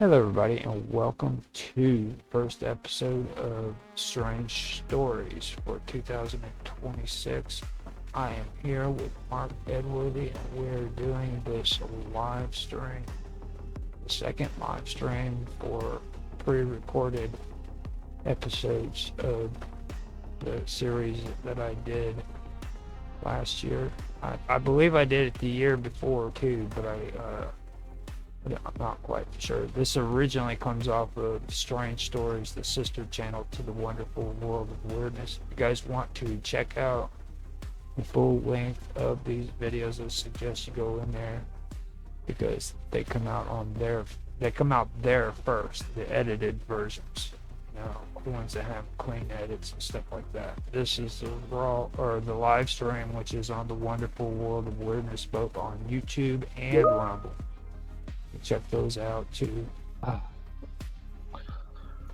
Hello, everybody, and welcome to the first episode of Strange Stories for 2026. I am here with Mark Edworthy, and we're doing this live stream, the second live stream for pre-recorded episodes of the series that I did last year. I believe I did it the year before too, but I'm not quite sure. This originally comes off of Strange Stories, the sister channel to the Wonderful World of Weirdness. If you guys want to check out the full length of these videos, I suggest you go in there because they come out there first, the edited versions. The ones that have clean edits and stuff like that. This is the raw or the live stream, which is on the Wonderful World of Weirdness, both on YouTube and Rumble. Check those out too.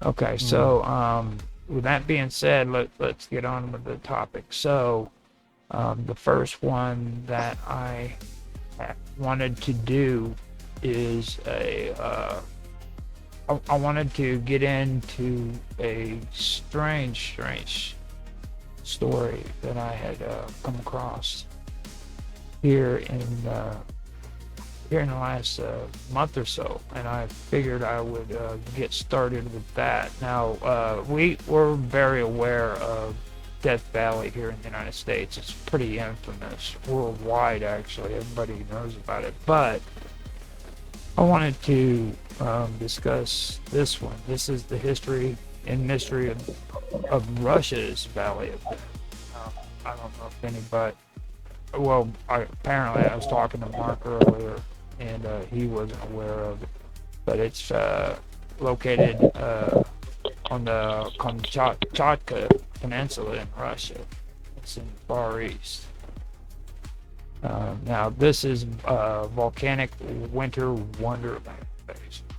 Okay, so with that being said, let's get on with the topic. So the first one that I wanted to do is I wanted to get into a strange story that I had come across here in the last month or so, and I figured I would get started with that. Now, we're very aware of Death Valley here in the United States. It's pretty infamous worldwide, actually. Everybody knows about it. But I wanted to discuss this one. This is the history and mystery of Russia's Valley of Death. I don't know if anybody. Well, apparently I was talking to Mark earlier, and he wasn't aware of it. But it's located on the Kamchatka Peninsula in Russia. It's in the Far East. Now, this is volcanic winter wonderland, basically.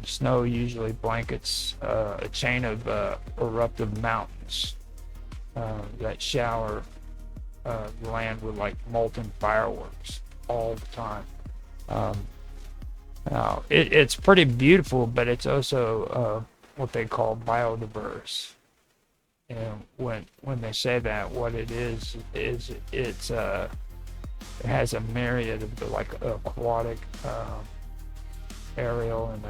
Snow usually blankets a chain of eruptive mountains that shower the land with like molten fireworks all the time. Now it's pretty beautiful, but it's also what they call biodiverse. And when they say that, what it is it has a myriad of the like aquatic, aerial, and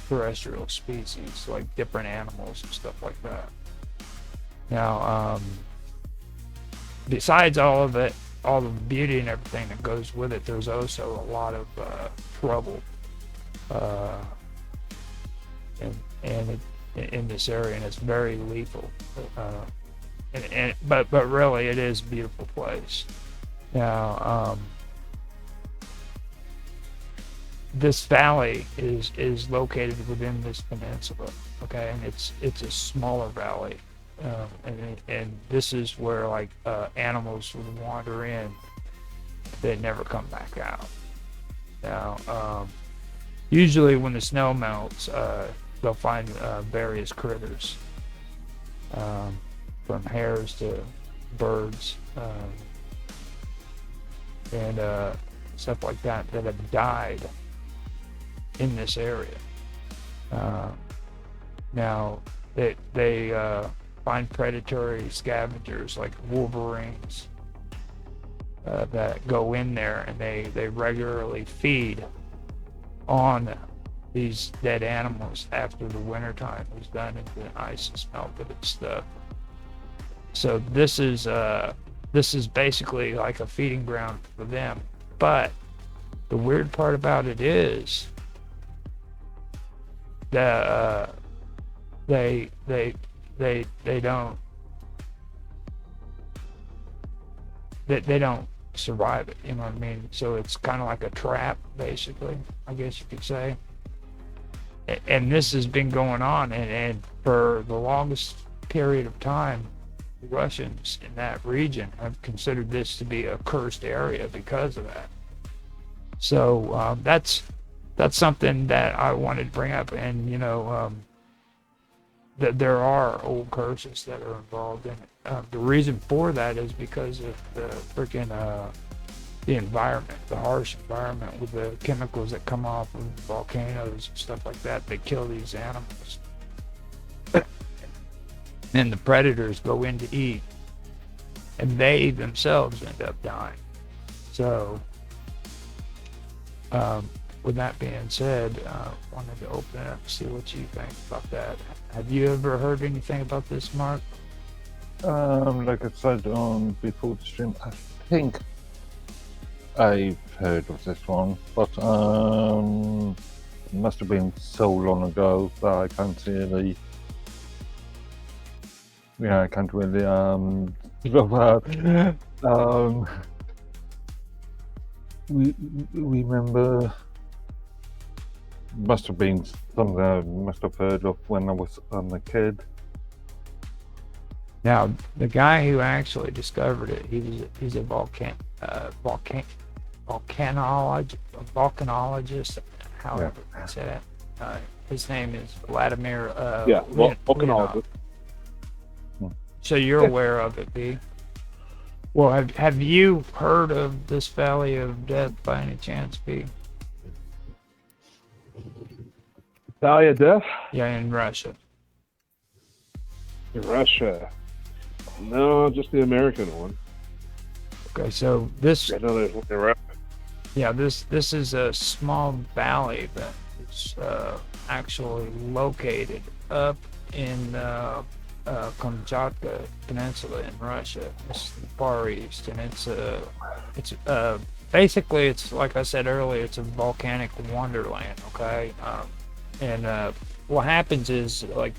terrestrial species, like different animals and stuff like that. Now, besides all of it, all the beauty and everything that goes with it, there's also a lot of trouble uh, in this area, and it's very lethal. But really, it is a beautiful place. Now, this valley is located within this peninsula, okay, and it's a smaller valley. And this is where like animals would wander in, they never come back out. Now, usually when the snow melts, they'll find various critters, from hares to birds, and stuff like that have died in this area. Now, they find predatory scavengers like wolverines that go in there, and they regularly feed on these dead animals after the wintertime is done and the ice is melted and stuff. So this is basically like a feeding ground for them. But the weird part about it is that they don't they don't survive it, you know what I mean? So it's kind of like a trap, basically, I guess you could say. And this has been going on, and for the longest period of time, the Russians in that region have considered this to be a cursed area because of that. So that's something that I wanted to bring up, and that there are old curses that are involved in it. The reason for that is because of the freaking the environment, the harsh environment with the chemicals that come off of volcanoes and stuff like that. They kill these animals. And the predators go in to eat, and they themselves end up dying. So, with that being said, wanted to open it up and see what you think about that. Have you ever heard anything about this, Mark? Like I said on before the stream, I think I've heard of this one, but it must have been so long ago that I can't really we remember. Must have been something I must have heard of when I was a kid. Now, the guy who actually discovered it, he's a volcanologist, however you say that. His name is Vladimir. Volcanologist. So you're aware of it, B? Well, have you heard of this Valley of Death by any chance, B? Valley of Death? Yeah, in Russia. In Russia. No, just the American one. Okay, so this. I know there's one in Russia. Yeah, this is a small valley that is actually located up in Kamchatka Peninsula in Russia. It's the Far East, and it's basically, it's like I said earlier, it's a volcanic wonderland. Okay, and what happens is like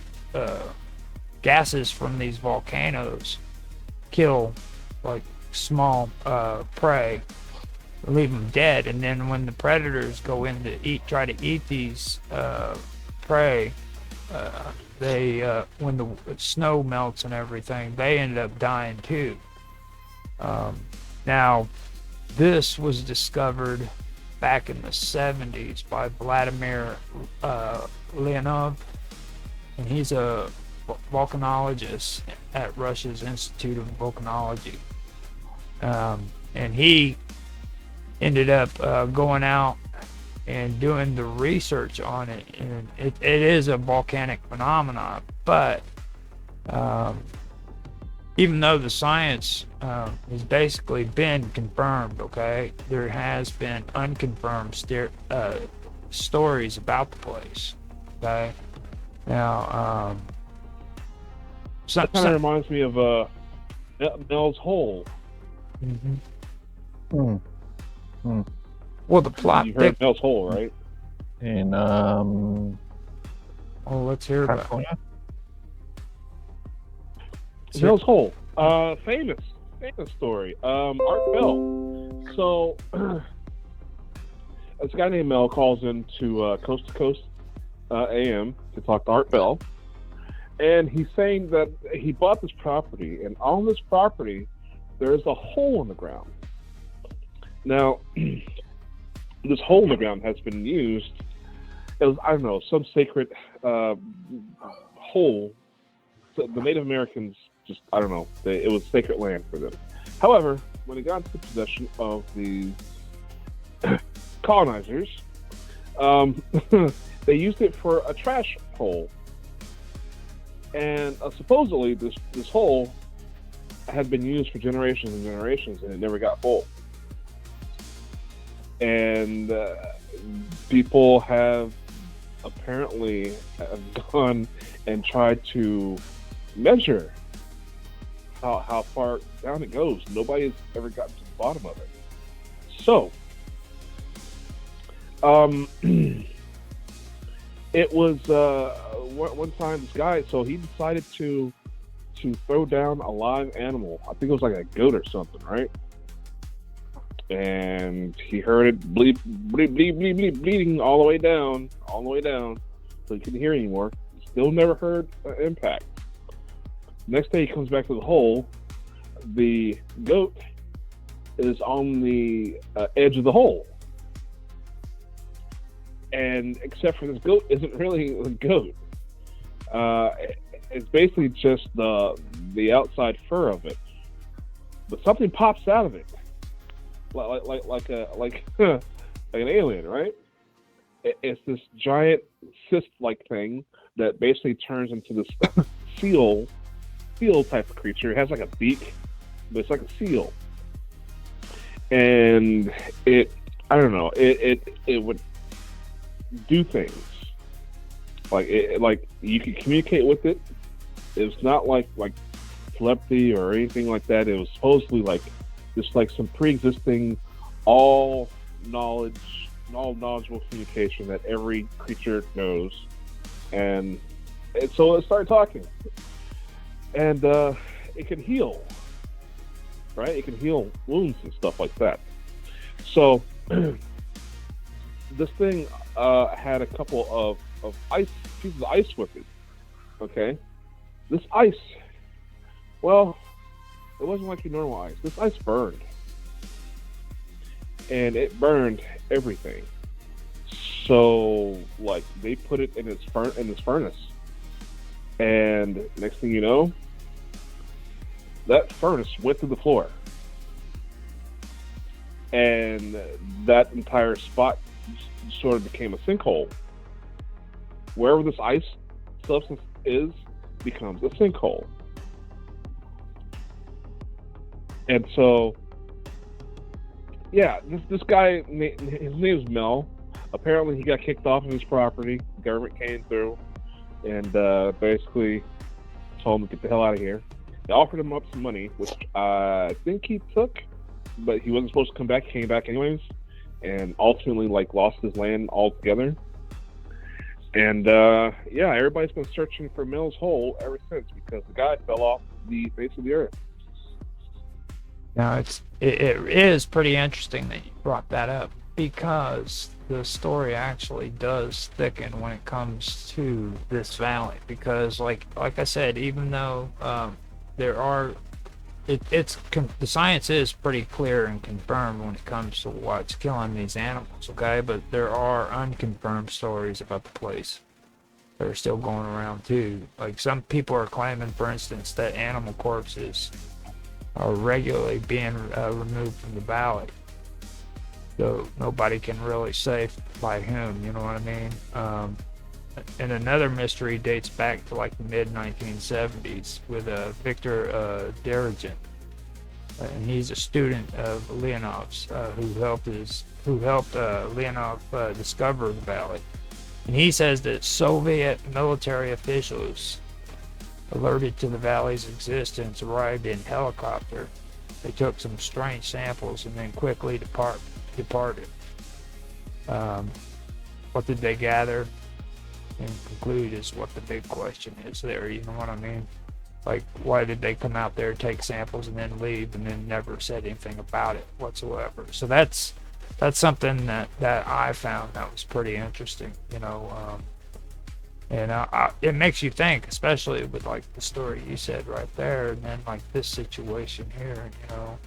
gases from these volcanoes kill like small prey, leave them dead, and then when the predators go in to try to eat these prey, they when the snow melts and everything, they end up dying too. Now, this was discovered back in the 70s by Vladimir Leonov, and he's a volcanologist at Russia's Institute of Volcanology. And he ended up going out and doing the research on it, and it is a volcanic phenomenon, but even though the science has basically been confirmed, okay, there has been unconfirmed stories about the place, okay? Now, that kind of reminds me of Mel's Hole. Well, the plot. You heard of Mel's Hole, right? In let's hear about it. Mel's Hole, famous story. Art Bell. So, this guy named Mel calls into Coast to Coast AM to talk to Art Bell, and he's saying that he bought this property, and on this property there's a hole in the ground. Now, this hole in the ground has been used as, I don't know, some sacred hole. So the Native Americans just, I don't know, it was sacred land for them. However, when it got into the possession of the colonizers, they used it for a trash hole. And supposedly this hole had been used for generations and generations, and it never got full. And people have apparently gone and tried to measure how far down it goes. Nobody's ever gotten to the bottom of it. So, it was one time this guy, so he decided to throw down a live animal. I think it was like a goat or something, right? And he heard it bleed, bleeding all the way down, so he couldn't hear anymore. Still never heard an impact. Next day he comes back to the hole. The goat is on the edge of the hole. And except for this goat isn't really a goat. It's basically just the outside fur of it. But something pops out of it. like like an alien, right? It's this giant cyst-like thing that basically turns into this seal seal type of creature. It has like a beak, but it's like a seal, and it I don't know it would do things like you could communicate with it. It's not like telepathy or anything like that. It was supposedly like just like some pre-existing all knowledge, all knowledgeable communication that every creature knows, and so it started talking, and it can heal, right? It can heal wounds and stuff like that. So this thing had a couple of ice pieces of ice with it. Okay, this ice, well, it wasn't like your normal ice. This ice burned, and it burned everything. So, like, they put it in its furnace, and next thing you know, that furnace went through the floor, and that entire spot sort of became a sinkhole. Wherever this ice substance is, becomes a sinkhole. And so, yeah, this guy, his name is Mel. Apparently, he got kicked off of his property. The government came through and basically told him to get the hell out of here. They offered him up some money, which I think he took, but he wasn't supposed to come back. He came back anyways, and ultimately, like, lost his land altogether. And yeah, everybody's been searching for Mel's hole ever since because the guy fell off the face of the earth. Now it is pretty interesting that you brought that up because the story actually does thicken when it comes to this valley because like I said, even though there are the science is pretty clear and confirmed when it comes to what's killing these animals, okay, but there are unconfirmed stories about the place that are still going around too. Like some people are claiming, for instance, that animal corpses are regularly being removed from the valley. So nobody can really say by whom, you know what I mean? And another mystery dates back to like the mid-1970s with Victor Derrigan. And he's a student of Leonov's, who helped Leonov discover the valley. And he says that Soviet military officials alerted to the valley's existence arrived in helicopter. They took some strange samples and then quickly departed. What did they gather and conclude is what the big question is there, you know what I mean? Like, why did they come out there, take samples, and then leave, and then never said anything about it whatsoever? So that's something that I found that was pretty interesting, you know. And it makes you think, especially with like the story you said right there, and then like this situation here. You know,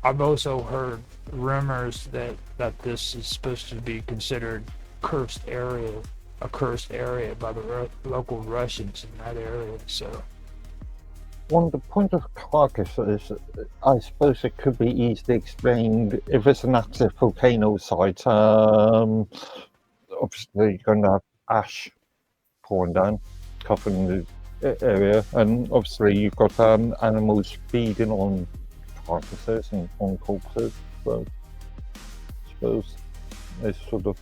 I've also heard rumors that this is supposed to be considered a cursed area by the local Russians in that area. So. One the point of carcass is, I suppose it could be easily explained if it's an active volcano site. Obviously, you're going to have ash pouring down, covering the area, and obviously you've got animals feeding on carcasses and on corpses. So, I suppose it's sort of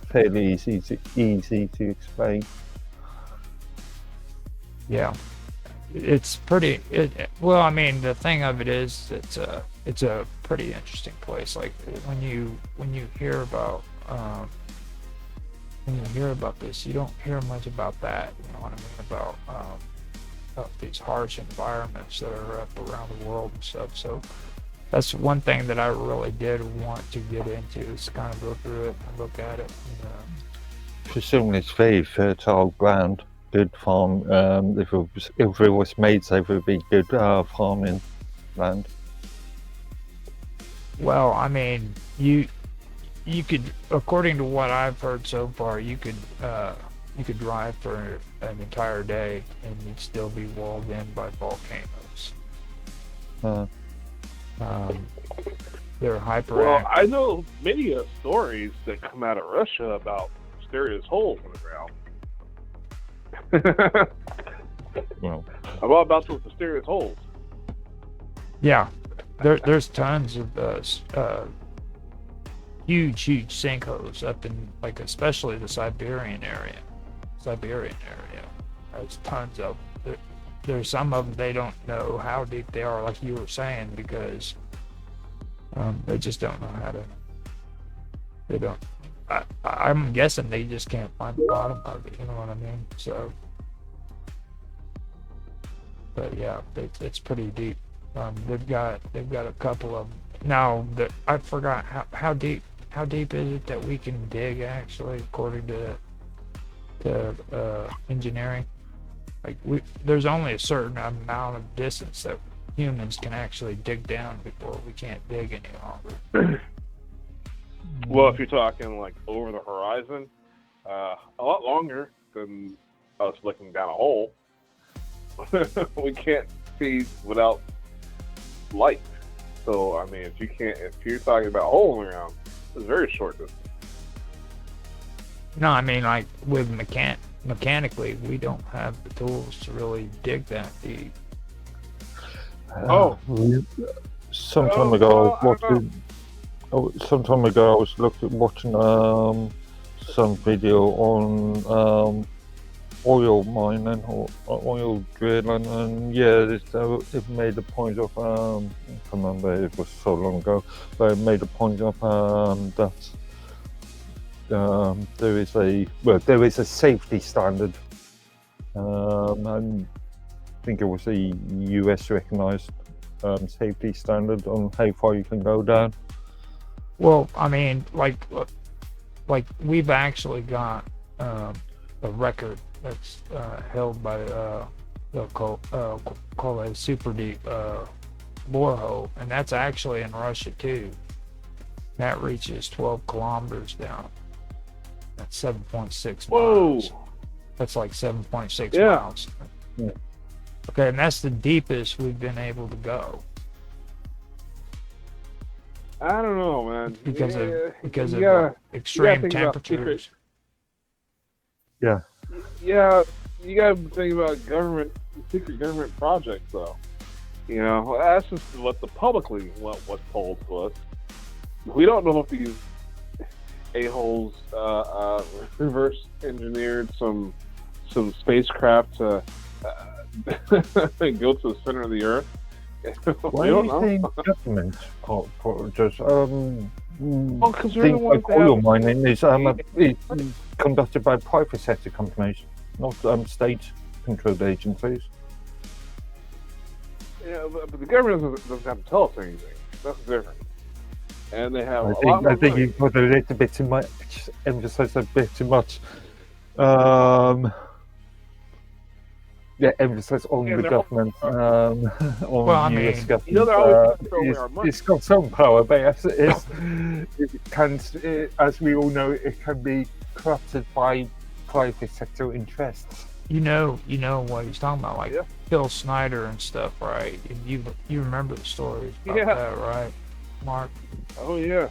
fairly easy to explain. Yeah. It's pretty. Well, I mean, the thing of it is, it's a pretty interesting place. Like when you hear about this, you don't hear much about that. You know what I mean about these harsh environments that are up around the world and stuff. So that's one thing that I really did want to get into is kind of go through it and look at it. Presumably, it's very fertile ground. Good farm. If it was made safe, it would be good farming land. Well, I mean, you could, according to what I've heard so far, you could drive for an entire day and you'd still be walled in by volcanoes. they're Well, hyperactive. I know many stories that come out of Russia about mysterious holes in the ground. Well, About those mysterious holes. Yeah, there's tons of huge sinkholes up in, like, especially the Siberian area. There's tons of them. There's some of them they don't know how deep they are, like you were saying, because they just don't know how to. They don't. I'm guessing they just can't find the bottom of it. You know what I mean? So, but yeah, it's pretty deep. They've got a couple of them. Now, I forgot how deep is it that we can dig, actually, according to engineering. Like, there's only a certain amount of distance that humans can actually dig down before we can't dig any longer. Well, if you're talking like over the horizon, a lot longer than us looking down a hole. We can't see without light. So, I mean, if you're talking about a hole in the ground, it's very short distance. No, I mean, like, with mechanically, we don't have the tools to really dig that deep. some Oh, time ago, well, I was some time ago, I was watching some video on oil mining or oil drilling, and yeah, it made a point of I can't remember, it was so long ago, but it made a point of that there is a safety standard. And I think it was a US recognized safety standard on how far you can go down. Well, I mean, like we've actually got a record that's held by they'll call it super deep borehole, and that's actually in Russia too. That reaches 12 kilometers down. That's 7.6 miles. That's like 7.6 miles. Yeah. Okay, and that's the deepest we've been able to go. I don't know, man. Because of gotta extreme think about temperatures. Yeah. Yeah, you got to think about secret government projects, though. You know, that's just what's told to us. We don't know if these a-holes reverse engineered some spacecraft to go to the center of the Earth. Why do you think government just because things like oil mining is conducted by private sector companies, not state-controlled agencies? Yeah, but the government doesn't have to tell us anything. That's different. And they have I think you put a little bit too much, emphasize a bit too much. Emphasis on the government, on US government. You know, they're always throwing our money. It's got some power, but it can, as we all know, it can be corrupted by private sector interests. You know what he's talking about, like Phil Snyder and stuff, right? And you remember the stories about that, right, Mark? Oh yeah.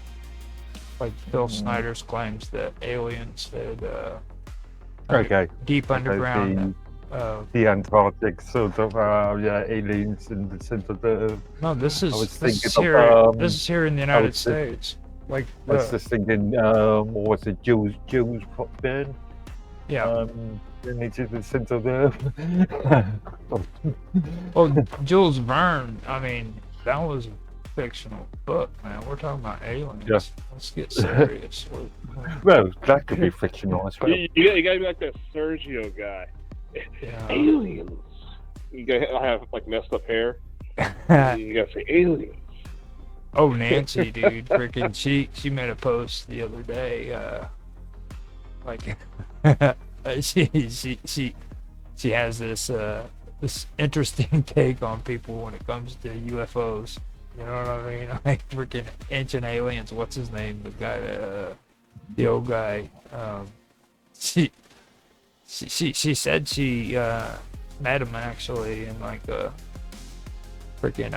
Like Phil Snyder's claims that aliens had deep underground. The Antarctic sort of aliens in the center of the Earth. No, this is here in the United States. Like I was just thinking, what was it, Jules Verne? Yeah. It's in the center of the Earth. Well, Jules Verne, I mean, that was a fictional book, man. We're talking about aliens. Yeah. Let's get serious. Well, that could be fictional as well. You gotta be like that Sergio guy. Yeah. Aliens. You gotta have like messed up hair. You gotta say aliens. Oh, Nancy, dude, freaking she made a post the other day. Like, she has this interesting take on people when it comes to UFOs. You know what I mean? Like freaking ancient aliens. What's his name? The guy, the old guy. She said she met him actually in like a freaking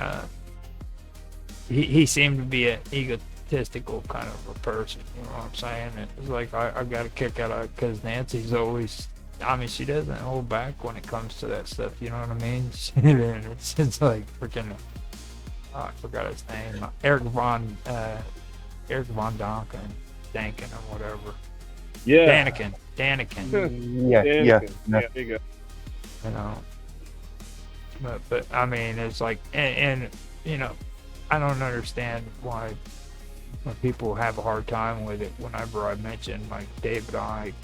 he seemed to be an egotistical kind of a person. You know what I'm saying? It's like I got a kick out of it because Nancy's always. I mean, she doesn't hold back when it comes to that stuff. You know what I mean? And it's like freaking. I forgot his name. Eric Von Danken or whatever. Yeah. Daniken. Yeah, Anakin. yeah, Yeah, there you go. You know. But I mean, it's like, and you know, I don't understand why when people have a hard time with it. Whenever I mention like David Icke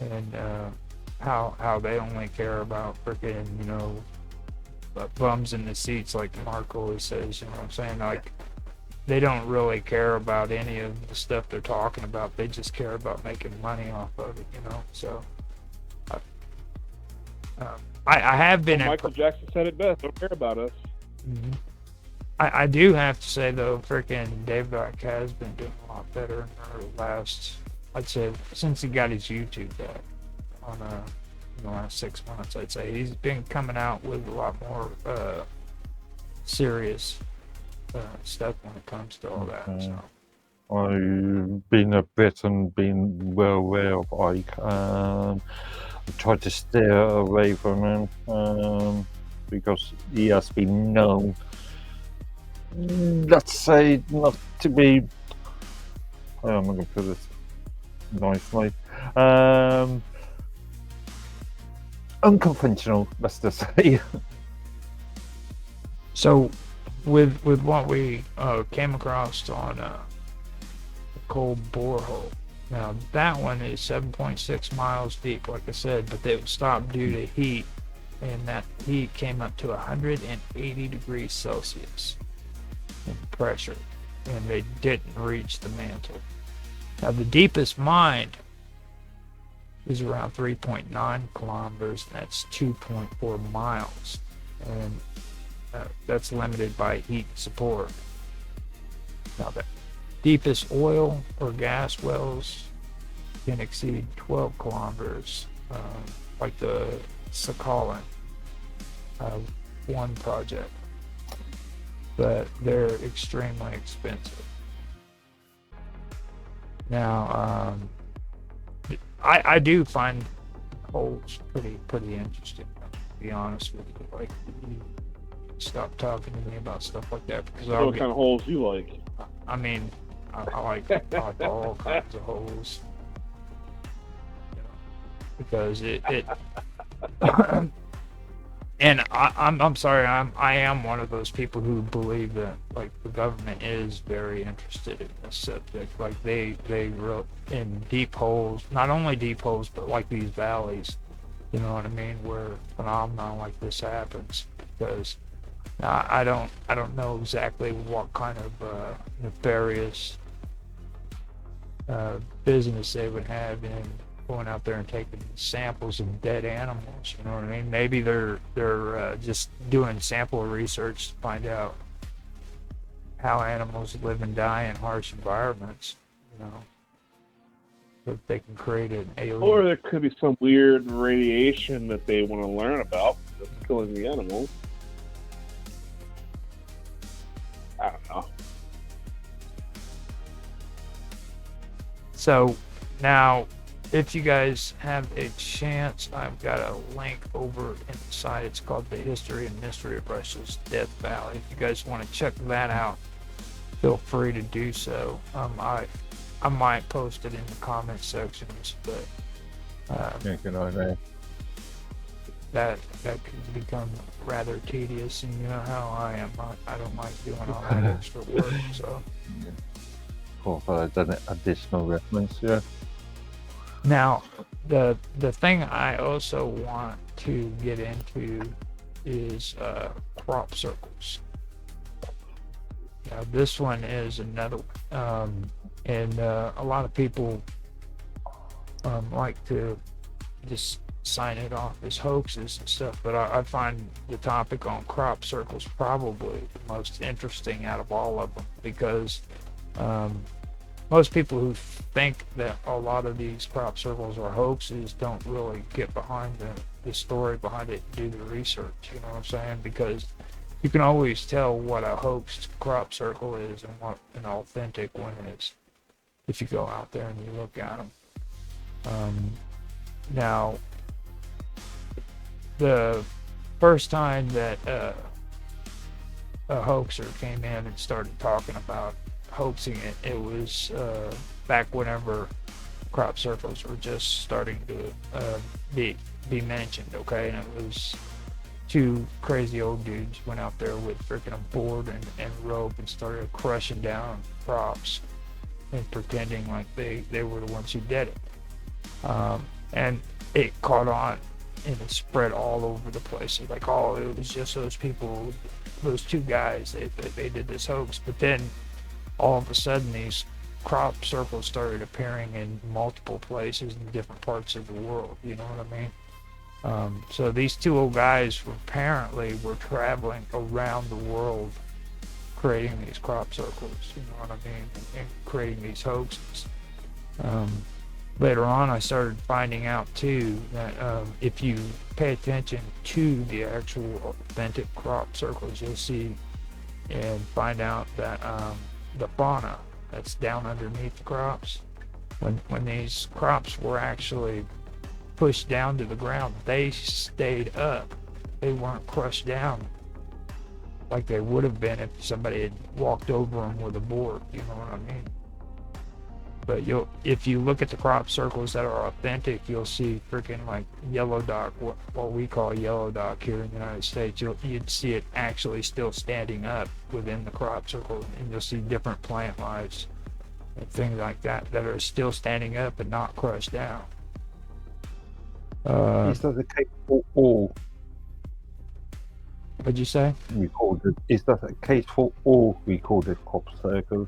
and how they only care about freaking bums in the seats, like Mark always says. You know what I'm saying? Like they don't really care about any of the stuff they're talking about. They just care about making money off of it. You know, so. I have been. Michael Jackson said it best. Don't care about us. Mm-hmm. I do have to say though, freaking David Icke has been doing a lot better in the last, I'd say, since he got his YouTube back on in the last 6 months. I'd say he's been coming out with a lot more serious stuff when it comes to all that. So. I've been a bit and been well aware of Ike. I tried to steer away from him because he has been known, let's say, not to be. I'm going to put it nicely. Unconventional, let's just say. So, with what we came across on the coal borehole. Now that one is 7.6 miles deep, like I said, but they stopped due to heat, and that heat came up to 180 degrees Celsius in pressure, and they didn't reach the mantle. Now the deepest mine is around 3.9 kilometers, and that's 2.4 miles, and that's limited by heat support. Now the deepest oil or gas wells can exceed 12 kilometers, like the Sakhalin one project, but they're extremely expensive. Now, I do find holes pretty interesting, to be honest with you. Like, you stop talking to me about stuff like that because What kind of holes you like? I mean, I like all kinds of holes, because it and I'm sorry, I am one of those people who believe that like the government is very interested in this subject. Like they wrote in deep holes, not only deep holes, but like these valleys, you know what I mean, where phenomenon like this happens. Because I don't know exactly what kind of nefarious business they would have in going out there and taking samples of dead animals. You know what I mean? Maybe they're just doing sample research to find out how animals live and die in harsh environments. You know, so that they can create an alien. Or there could be some weird radiation that they want to learn about that's killing the animals. I don't know. So now, if you guys have a chance, I've got a link over inside. It's called The History and Mystery of Russia's Death Valley. If you guys want to check that out, feel free to do so. I might post it in the comment sections, but that could become rather tedious, and you know how I am. I don't like doing all that extra work. So. For the additional reference, yeah. Now, the thing I also want to get into is crop circles. Now, this one is another one, and a lot of people like to just sign it off as hoaxes and stuff, but I find the topic on crop circles probably the most interesting out of all of them, because most people who think that a lot of these crop circles are hoaxes don't really get behind the story behind it and do the research, you know what I'm saying? Because you can always tell what a hoaxed crop circle is and what an authentic one is if you go out there and you look at them. Now, the first time that a hoaxer came in and started talking about hoaxing it, it was back whenever crop circles were just starting to be mentioned, okay? And it was two crazy old dudes went out there with freaking a board and rope and started crushing down crops and pretending like they were the ones who did it. And it caught on and it spread all over the place. It's like, oh, it was just those people, those two guys, they did this hoax. But then all of a sudden these crop circles started appearing in multiple places in different parts of the world, you know what I mean? So these two old guys apparently were traveling around the world creating these crop circles, you know what I mean, and creating these hoaxes. Later on, I started finding out too that if you pay attention to the actual authentic crop circles, you'll see and find out that the fauna that's down underneath the crops, when these crops were actually pushed down to the ground, they stayed up. They weren't crushed down like they would have been if somebody had walked over them with a board, you know what I mean? But if you look at the crop circles that are authentic, you'll see freaking like yellow dock, what we call yellow dock here in the United States. You'd see it actually still standing up within the crop circle, and you'll see different plant lives and things like that that are still standing up and not crushed down. Is that the case for all? What'd you say? Recorded. Is that a case for all recorded crop circles?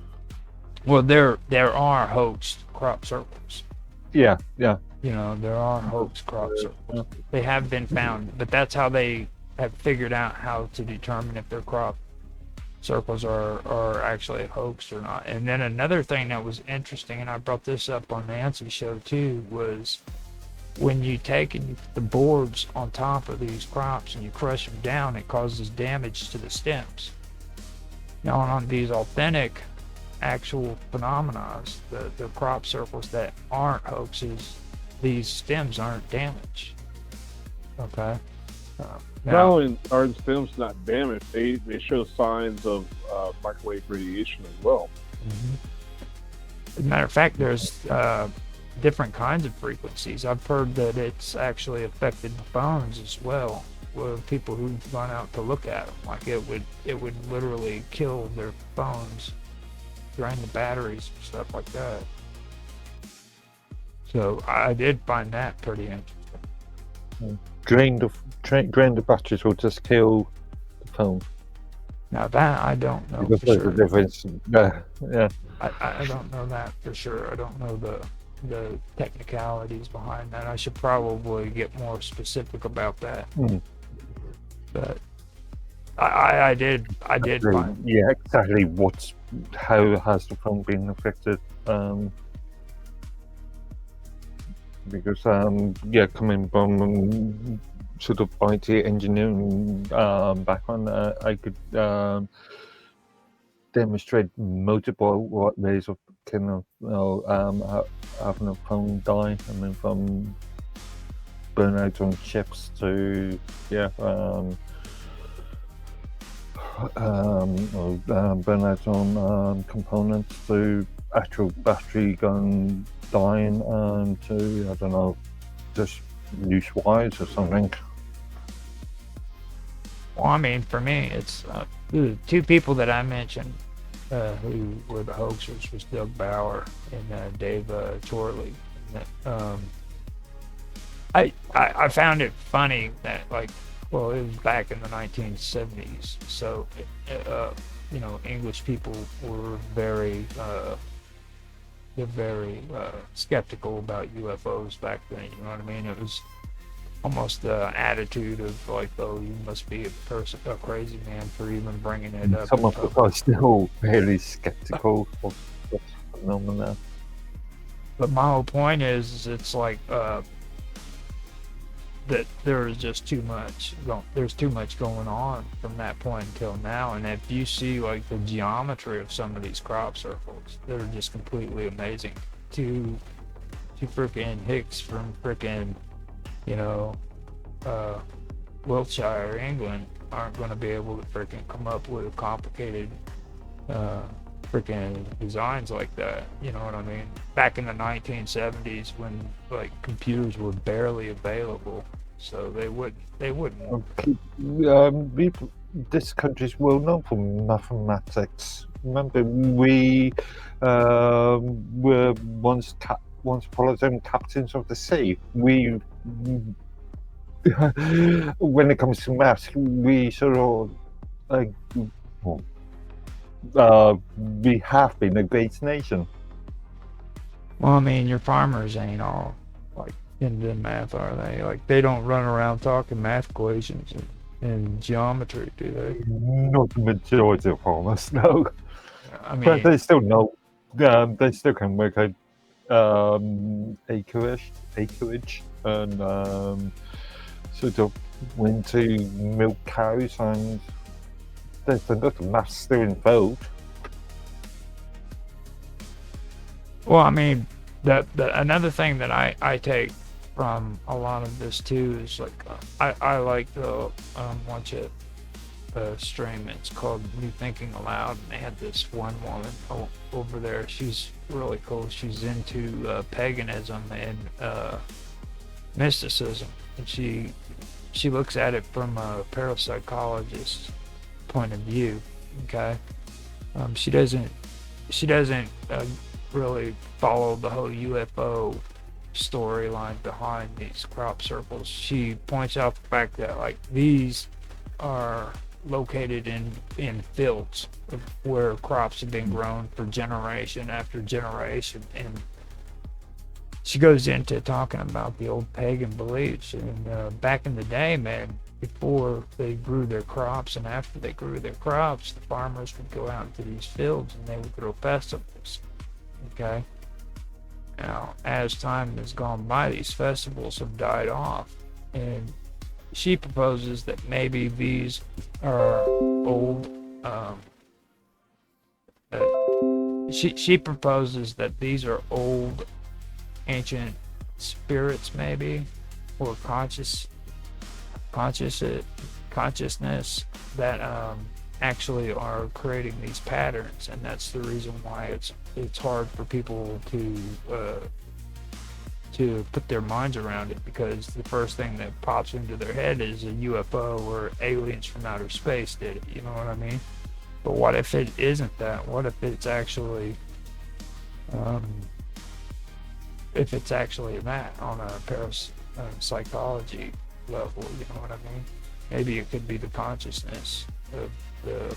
Well, there are hoaxed crop circles. Yeah. You know, there are hoaxed crop circles. They have been found, but that's how they have figured out how to determine if their crop circles are actually hoaxed or not. And then another thing that was interesting, and I brought this up on Nancy's show too, was when you take the boards on top of these crops and you crush them down, it causes damage to the stems. Now, on these authentic actual phenomena, the crop circles that aren't hoaxes, these stems aren't damaged. Okay. Not only are the stems not damaged, they show signs of microwave radiation as well. Mm-hmm. As a matter of fact, there's different kinds of frequencies. I've heard that it's actually affected the phones as well, with people who've gone out to look at them. Like it would literally kill their phones, drain the batteries and stuff like that. So I did find that pretty interesting. Drain the batteries will just kill the phone. Now that I don't know Because for there's sure. a difference. Yeah. I don't know that for sure. I don't know the technicalities behind that. I should probably get more specific about that. But I did find. Yeah, exactly. How has the phone been affected? Because coming from sort of IT engineering background, I could demonstrate multiple ways of kind of having a phone die. I mean, from burnout on chips to burnout on components to actual battery gun dying to, I don't know, just loose wires or something. Well, I mean, for me, it's the two people that I mentioned who were the hoaxers was Doug Bauer and Dave Torley. I found it funny that, like, well, it was back in the 1970s, so English people were very skeptical about UFOs back then. You know what I mean? It was almost the attitude of like, oh, you must be a crazy man for even bringing it up. Some of us are still fairly skeptical of this phenomena. But my whole point is it's like that there is just too much. There's too much going on from that point until now. And if you see like the geometry of some of these crop circles, they're just completely amazing. To freaking Hicks from freaking, you know, uh, Wiltshire, England, aren't going to be able to freaking come up with complicated uh, freaking designs like that. You know what I mean? Back in the 1970s, when like computers were barely available, so they wouldn't. This country is well known for mathematics. Remember, we were once Politan captains of the sea. We, when it comes to maths, we sort of like, we have been a great nation. Well, I mean, your farmers ain't all like into math, are they? Like, they don't run around talking math equations and geometry, do they? Not the majority of farmers, no. I But mean, they still know. They still can work out acreage, and sort of when to milk cows, and there's a lot of maths still involved. well, I mean, another thing that I take from a lot of this too is like I like the watch it stream. It's called New Thinking Aloud, and they had this one woman over there. She's really cool. She's into paganism and mysticism, and she looks at it from a parapsychologist's point of view. Okay, she doesn't really follow the whole UFO storyline behind these crop circles. She points out the fact that like these are located in fields where crops have been grown for generation after generation, and she goes into talking about the old pagan beliefs. And back in the day, man, before they grew their crops and after they grew their crops, the farmers would go out into these fields and they would throw festivals. Okay. Now, as time has gone by, these festivals have died off, and she proposes that maybe these are old. She proposes that these are old, ancient spirits, maybe, or consciousness that actually are creating these patterns, and that's the reason why it's hard for people to put their minds around it, because the first thing that pops into their head is a UFO or aliens from outer space did it. You know what I mean? But what if it isn't that? What if it's actually that on a parapsychology level? You know what I mean? Maybe it could be the consciousness of the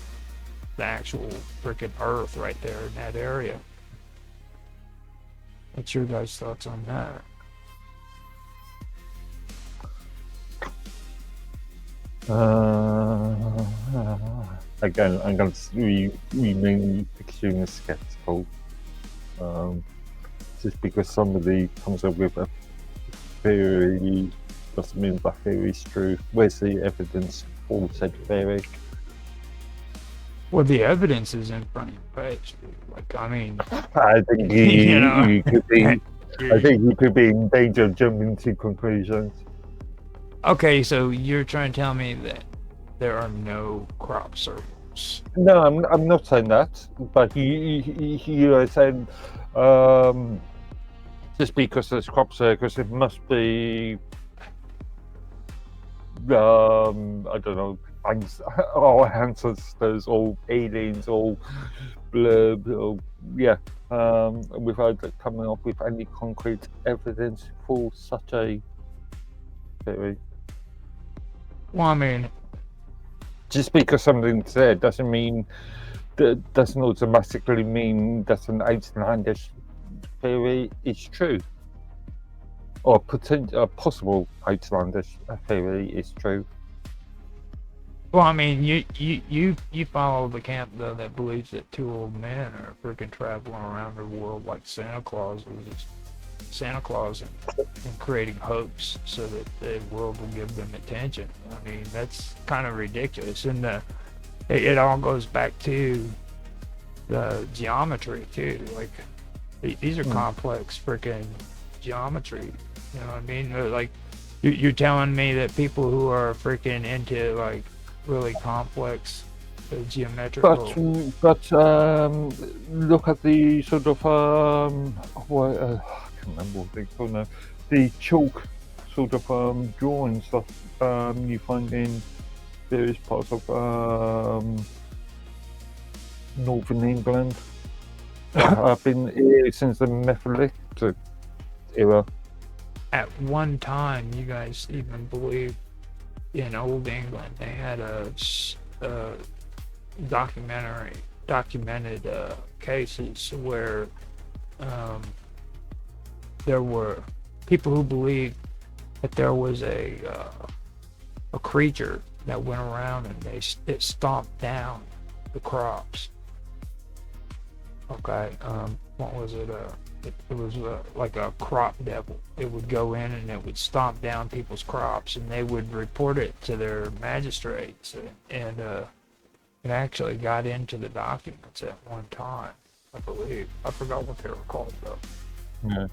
actual freaking Earth right there in that area. What's your guys' thoughts on that? Again, I'm going to remain extremely skeptical. Just because somebody comes up with a theory doesn't mean that theory is true. Where's the evidence for said theory? Well, the evidence is in front of your face, dude. Like, I mean, I think you know, you could be. I think you could be in danger of jumping to conclusions. Okay, so you're trying to tell me that there are no crop circles? No, I'm not saying that. But you are saying just because there's crop circles, it must be. I don't know. Or ancestors, or aliens, or blurb, or without coming up with any concrete evidence for such a theory. Well, I mean, just because something's there doesn't mean that doesn't automatically mean that an outlandish theory is true, or a possible outlandish theory is true. well, I mean, you follow the camp though that believes that two old men are freaking traveling around the world like Santa Claus was Santa Claus, and and creating hopes so that the world will give them attention. I mean, that's kind of ridiculous. And it all goes back to the geometry too. Like these are complex freaking geometry. You know what I mean? Like you're telling me that people who are freaking into like really complex geometrical. But look at the sort of what I can't remember what they call now. The chalk sort of drawings that you find in various parts of northern England that have been here since the Mesolithic era. At one time, you guys even believed in old England they had a documented cases where there were people who believed that there was a creature that went around and it stomped down the crops. Okay, what was it? It was like a crop devil. It would go in and it would stomp down people's crops, and they would report it to their magistrates, and it actually got into the documents at one time, I believe. I forgot what they were called though. Yeah.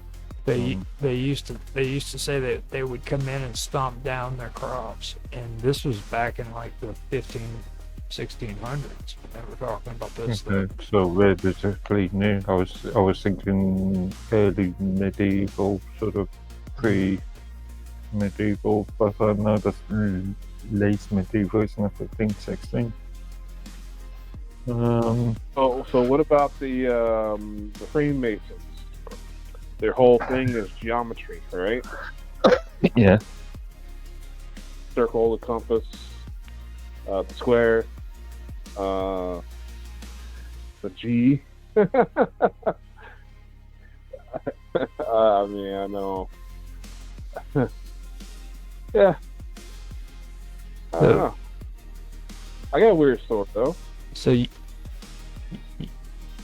They used to say that they would come in and stomp down their crops, and this was back in like the 1600s. They were talking about this. Okay, so relatively new. I was thinking early medieval, sort of pre-medieval, but I know that's late medieval, isn't it? 15, 16. So what about the Freemasons? Their whole thing is geometry, right? Yeah. Circle, the compass, the square, the G. I mean, I know. Yeah. I don't know. I got a weird story though. So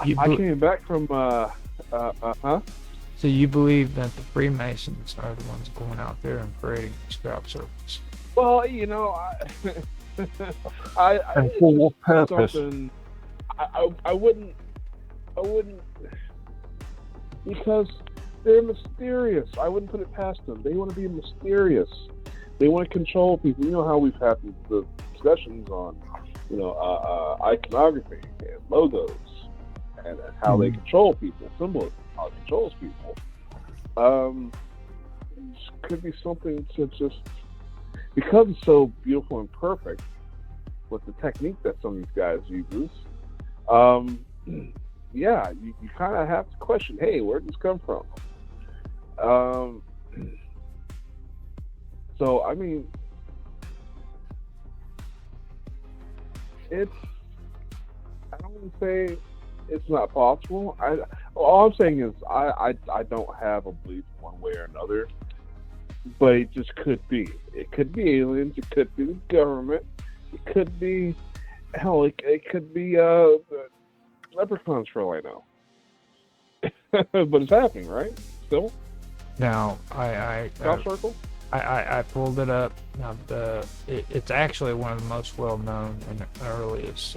I came back from So you believe that the Freemasons are the ones going out there and creating these crop circles? Well, you know, I And for what purpose? I wouldn't, because they're mysterious. I wouldn't put it past them. They want to be mysterious. They want to control people. You know how we've had the discussions on, iconography and logos and how they control people, symbolism, how it controls people. Could be something to just, because it's so beautiful and perfect with the technique that some of these guys uses. Yeah, you kind of have to question, hey, where did this come from? So I mean, I don't want to say it's not possible. All I'm saying is I don't have a belief one way or another, but it just could be. It could be aliens. It could be the government. It could be, hell, it could be leprechauns for all I know. But it's happening, right? Still? Now, Crop circle? I pulled it up. Now, it's actually one of the most well-known and earliest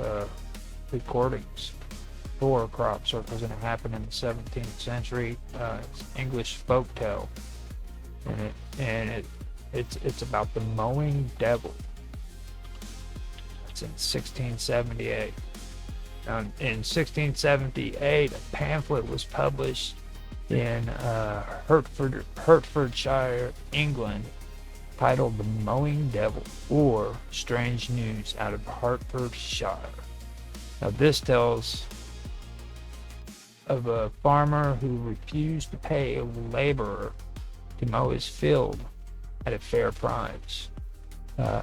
recordings for crop circles, and it happened in the 17th century. It's English folk tale, and it's about the mowing devil. It's in 1678. In 1678, a pamphlet was published in Hertfordshire, England, titled "The Mowing Devil" or "Strange News out of Hertfordshire." Now, this tells of a farmer who refused to pay a laborer to mow his field at a fair price.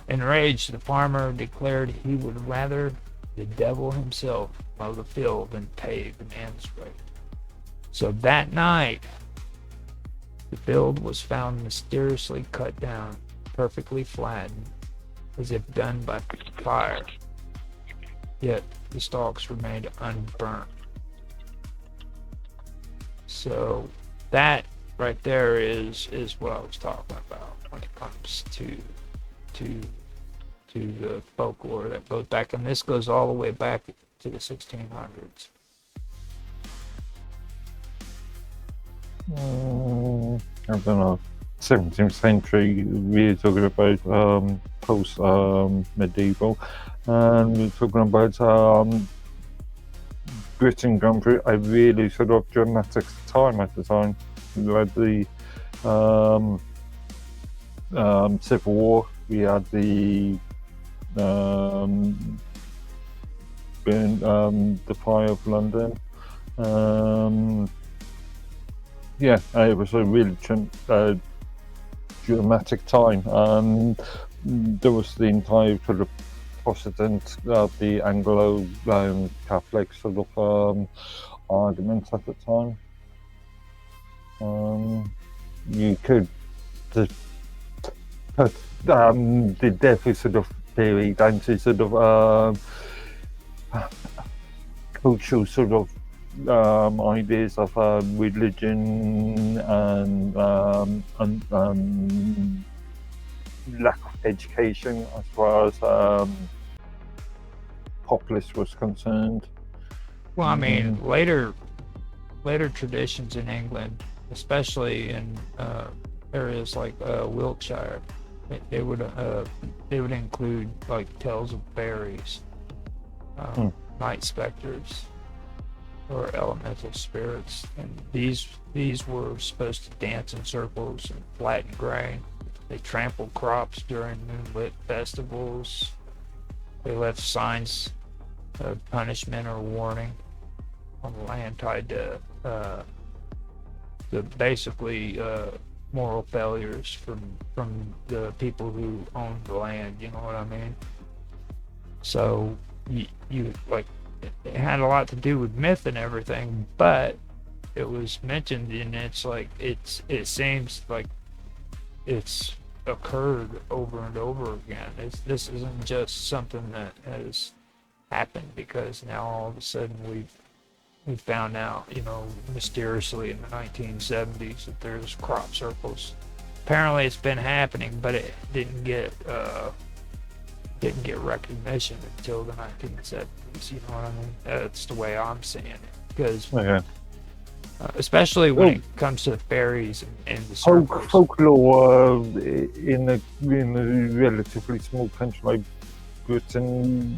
Enraged, the farmer declared he would rather the devil himself mow the field than pay the man's rate. So that night, the field was found mysteriously cut down, perfectly flattened, as if done by fire. Yet the stalks remained unburnt. So that right there is what I was talking about when it comes to the folklore that goes back, and this goes all the way back to the 1600s. I don't know, 17th century, we're talking about post medieval, and we're talking about Britain going through a really sort of dramatic time at the time. We had the Civil War, we had the the fire of London. It was a really dramatic time. There was the entire sort of Protestant, the Anglo Catholic sort of arguments at the time. You could put the death is sort of theory down to sort of cultural sort of ideas of religion and lack of education as far as populace was concerned. Well, I mean, later traditions in England, especially in areas like Wiltshire, they would include like tales of fairies, night specters, or elemental spirits, and these were supposed to dance in circles and flatten grain. They trampled crops during moonlit festivals. They left signs of punishment or warning on the land tied to basically moral failures from the people who owned the land. You know what I mean? So you like, it had a lot to do with myth and everything, but it was mentioned, and it's like it seems like it's occurred over and over again. This isn't just something that has happened because now all of a sudden we found out, mysteriously in the 1970s that there's crop circles. Apparently it's been happening, but it didn't get recognition until the 1970s. You know what I mean? That's the way I'm seeing it. Because especially when it comes to the fairies and the circles. Folklore in a relatively small country like Britain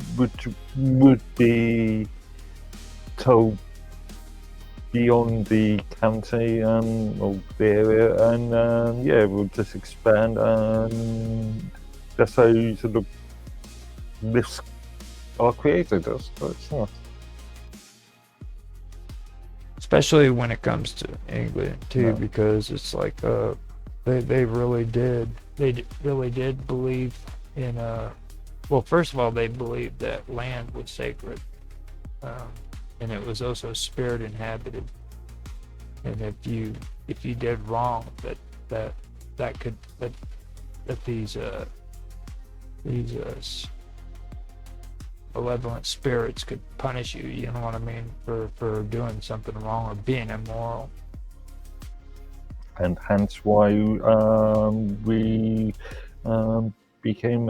would be told beyond the county or the area, and we'll just expand, and that's how you sort of myths are created. But it's not. Especially when it comes to England too, because it's like they really did believe in well, first of all, they believed that land was sacred, and it was also spirit inhabited, and if you did wrong, that these malevolent spirits could punish you, you know what I mean, for doing something wrong or being immoral. And hence why we became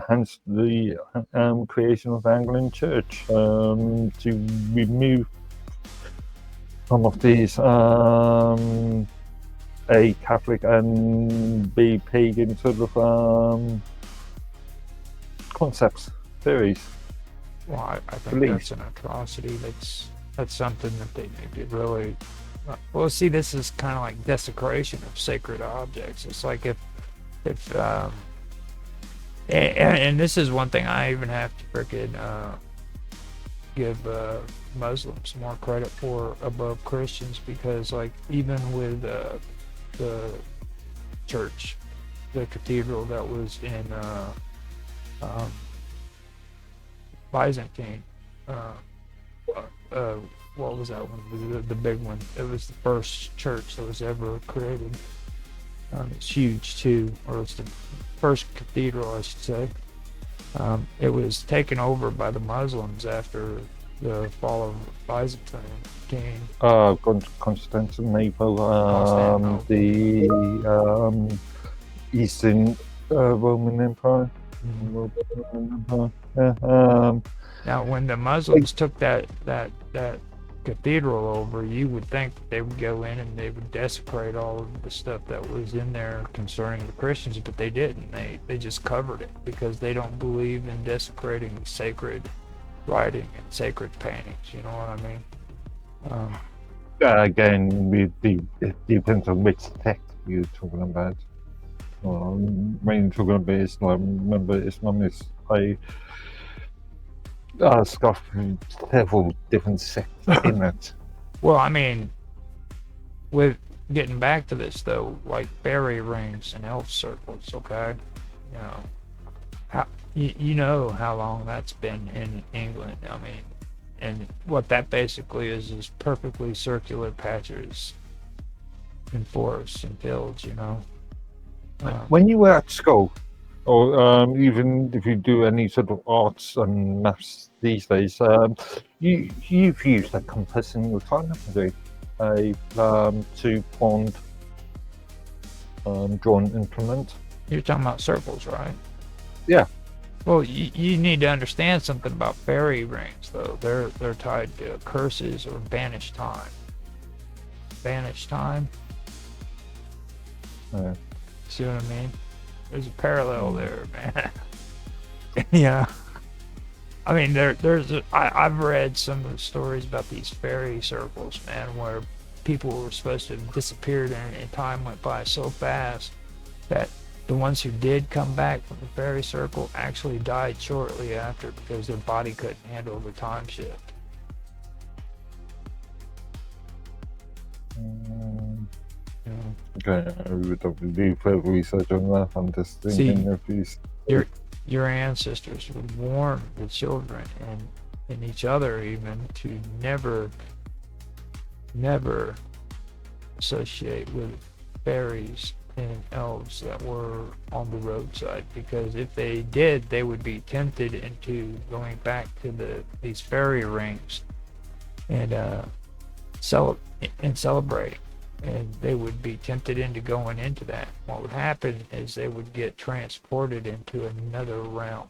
hence the creation of Anglican Church, to remove some of these A, Catholic and B, pagan sort of concepts, theories. Well, I think beliefs. That's an atrocity. That's something that they need to really. Well, see, this is kind of like desecration of sacred objects. It's like if and this is one thing I even have to freaking give Muslims more credit for above Christians, because like even with the church, the cathedral that was in Byzantine, what was that one? The big one. It was the first church that was ever created. It's huge too, or it's the first cathedral, I should say. It was taken over by the Muslims after the fall of Byzantine king. Constantinople, Constantinople. the Eastern Roman Empire. Yeah, Now, when the Muslims took that cathedral over, you would think that they would go in and they would desecrate all of the stuff that was in there concerning the Christians, but they didn't. They just covered it because they don't believe in desecrating sacred writing and sacred paintings. You know what I mean? again, it depends on which text you're talking about. When you're talking about Islam, remember Islam is got several different sects in it. Well, I mean, with getting back to this though, like fairy rings and elf circles, okay? You know, you know how long that's been in England. I mean, and what that basically is perfectly circular patches in forests and fields, you know. When you were at school, or even if you do any sort of arts and maths these days, you've used a compass in your time, haven't you? A two-pronged drawn implement. You're talking about circles, right? Yeah. Well, you need to understand something about fairy rings, though. They're tied to curses or banished time. Banished time. See what I mean? There's a parallel there, man. Yeah. I mean, I've read some of the stories about these fairy circles, man, where people were supposed to have disappeared and time went by so fast that the ones who did come back from the fairy circle actually died shortly after because their body couldn't handle the time shift. Okay, I would have to do further research on that. I'm just thinking of these. Your ancestors would warn the children and each other even to never associate with fairies and elves that were on the roadside, because if they did, they would be tempted into going back to these fairy rings and celebrating, and they would be tempted into going into that. What would happen is they would get transported into another realm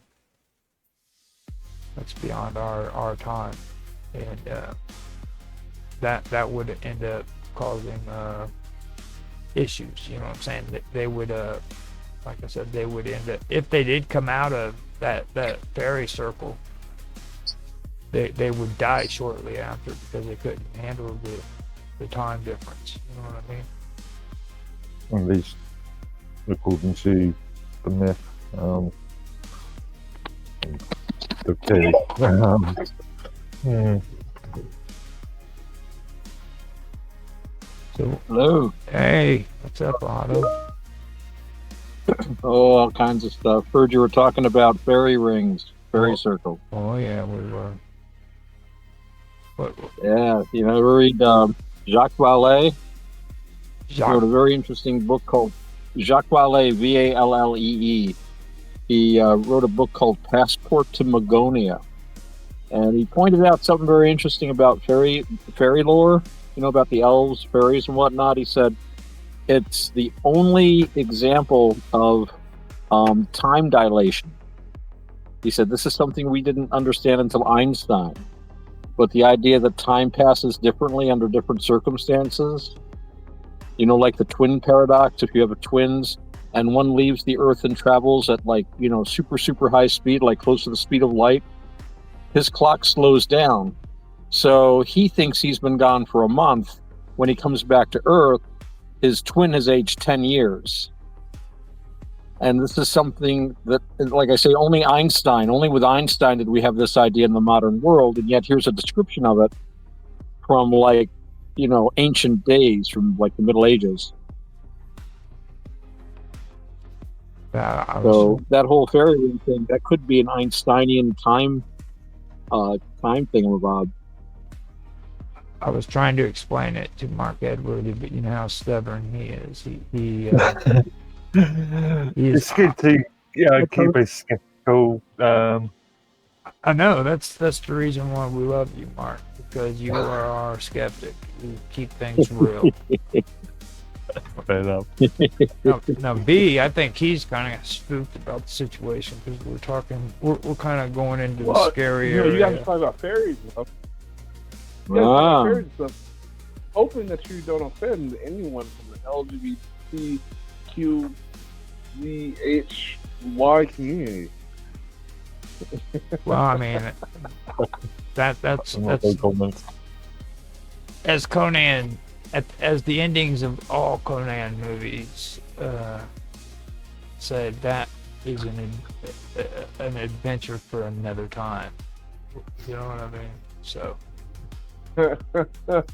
that's beyond our time, and that would end up causing issues. You know what I'm saying? They would, like I said, they would end up, if they did come out of that fairy circle, they would die shortly after because they couldn't handle the time difference. You know what I mean? At least according to the myth. Okay. So, Hello. hey, what's up, Otto? Oh, all kinds of stuff. Heard you were talking about fairy rings, fairy circles. Oh yeah, we were. What? Yeah, you know, read Jacques Vallée. Wrote a very interesting book called Jacques Vallée, Vallee. He wrote a book called Passport to Magonia, and he pointed out something very interesting about fairy lore. You know, about the elves, fairies, and whatnot. He said it's the only example of time dilation. He said this is something we didn't understand until Einstein, but the idea that time passes differently under different circumstances. You know, like the twin paradox. If you have twins and one leaves the Earth and travels at super high speed, like close to the speed of light, his clock slows down. So he thinks he's been gone for a month. When he comes back to Earth, his twin has aged 10 years. And this is something that, like I say, only with Einstein did we have this idea in the modern world. And yet here's a description of it from ancient days, from like the Middle Ages. So that whole fairy ring thing, that could be an Einsteinian time thingamabob. I was trying to explain it to Mark Edward, but you know how stubborn he is. It's good to keep it skeptical. I know that's the reason why we love you, Mark, because you are our skeptic. You keep things real. Fair enough. Now, B, I think he's kind of spooked about the situation because we're kind of going into the scary area. You guys are talking about fairies and stuff. You guys are talking about fairies and stuff. Hoping that you don't offend anyone from the LGBTQZHY community. Well, I mean, that's as Conan, as the endings of all Conan movies said, that is an adventure for another time. You know what I mean? So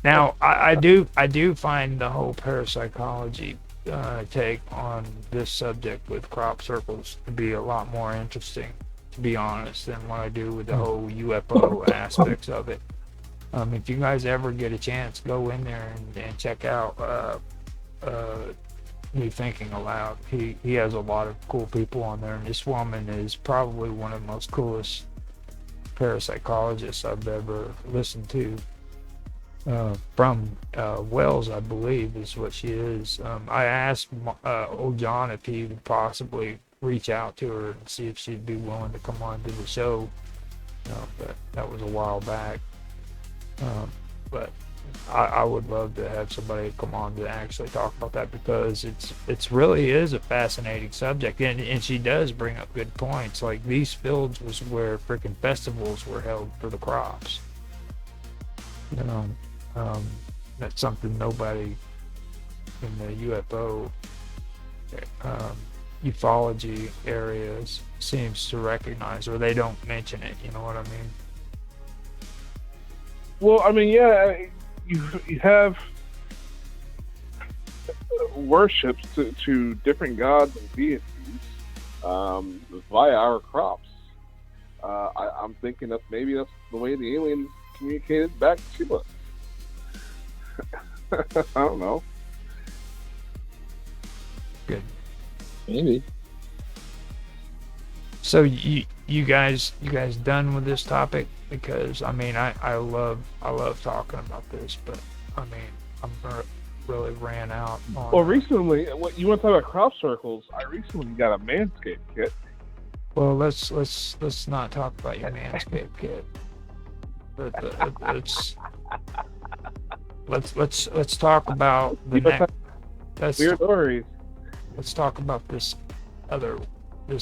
now I do find the whole parapsychology take on this subject with crop circles to be a lot more interesting, to be honest, than what I do with the whole UFO aspects of it. If you guys ever get a chance, go in there and check out New Thinking Aloud. He has a lot of cool people on there, and this woman is probably one of the most coolest parapsychologists I've ever listened to. From Wells, I believe, is what she is. I asked old John if he would possibly reach out to her and see if she'd be willing to come on to the show. But that was a while back. But I would love to have somebody come on to actually talk about that, because it's really is a fascinating subject, and she does bring up good points. Like, these fields was where freaking festivals were held for the crops. That's something nobody in the UFO ufology areas seems to recognize, or they don't mention it. You know what I mean? Well, I mean, yeah, you have worships to different gods and deities via our crops. I'm thinking that maybe that's the way the aliens communicated back to us. I don't know. Good. Maybe. So you guys done with this topic? Because I mean, I love talking about this, but I mean, I'm really ran out on. Well, recently, what you want to talk about crop circles? I recently got a Manscaped kit. Well, let's not talk about your Manscaped kit. But let's talk about the next. Weird stories. Let's talk about this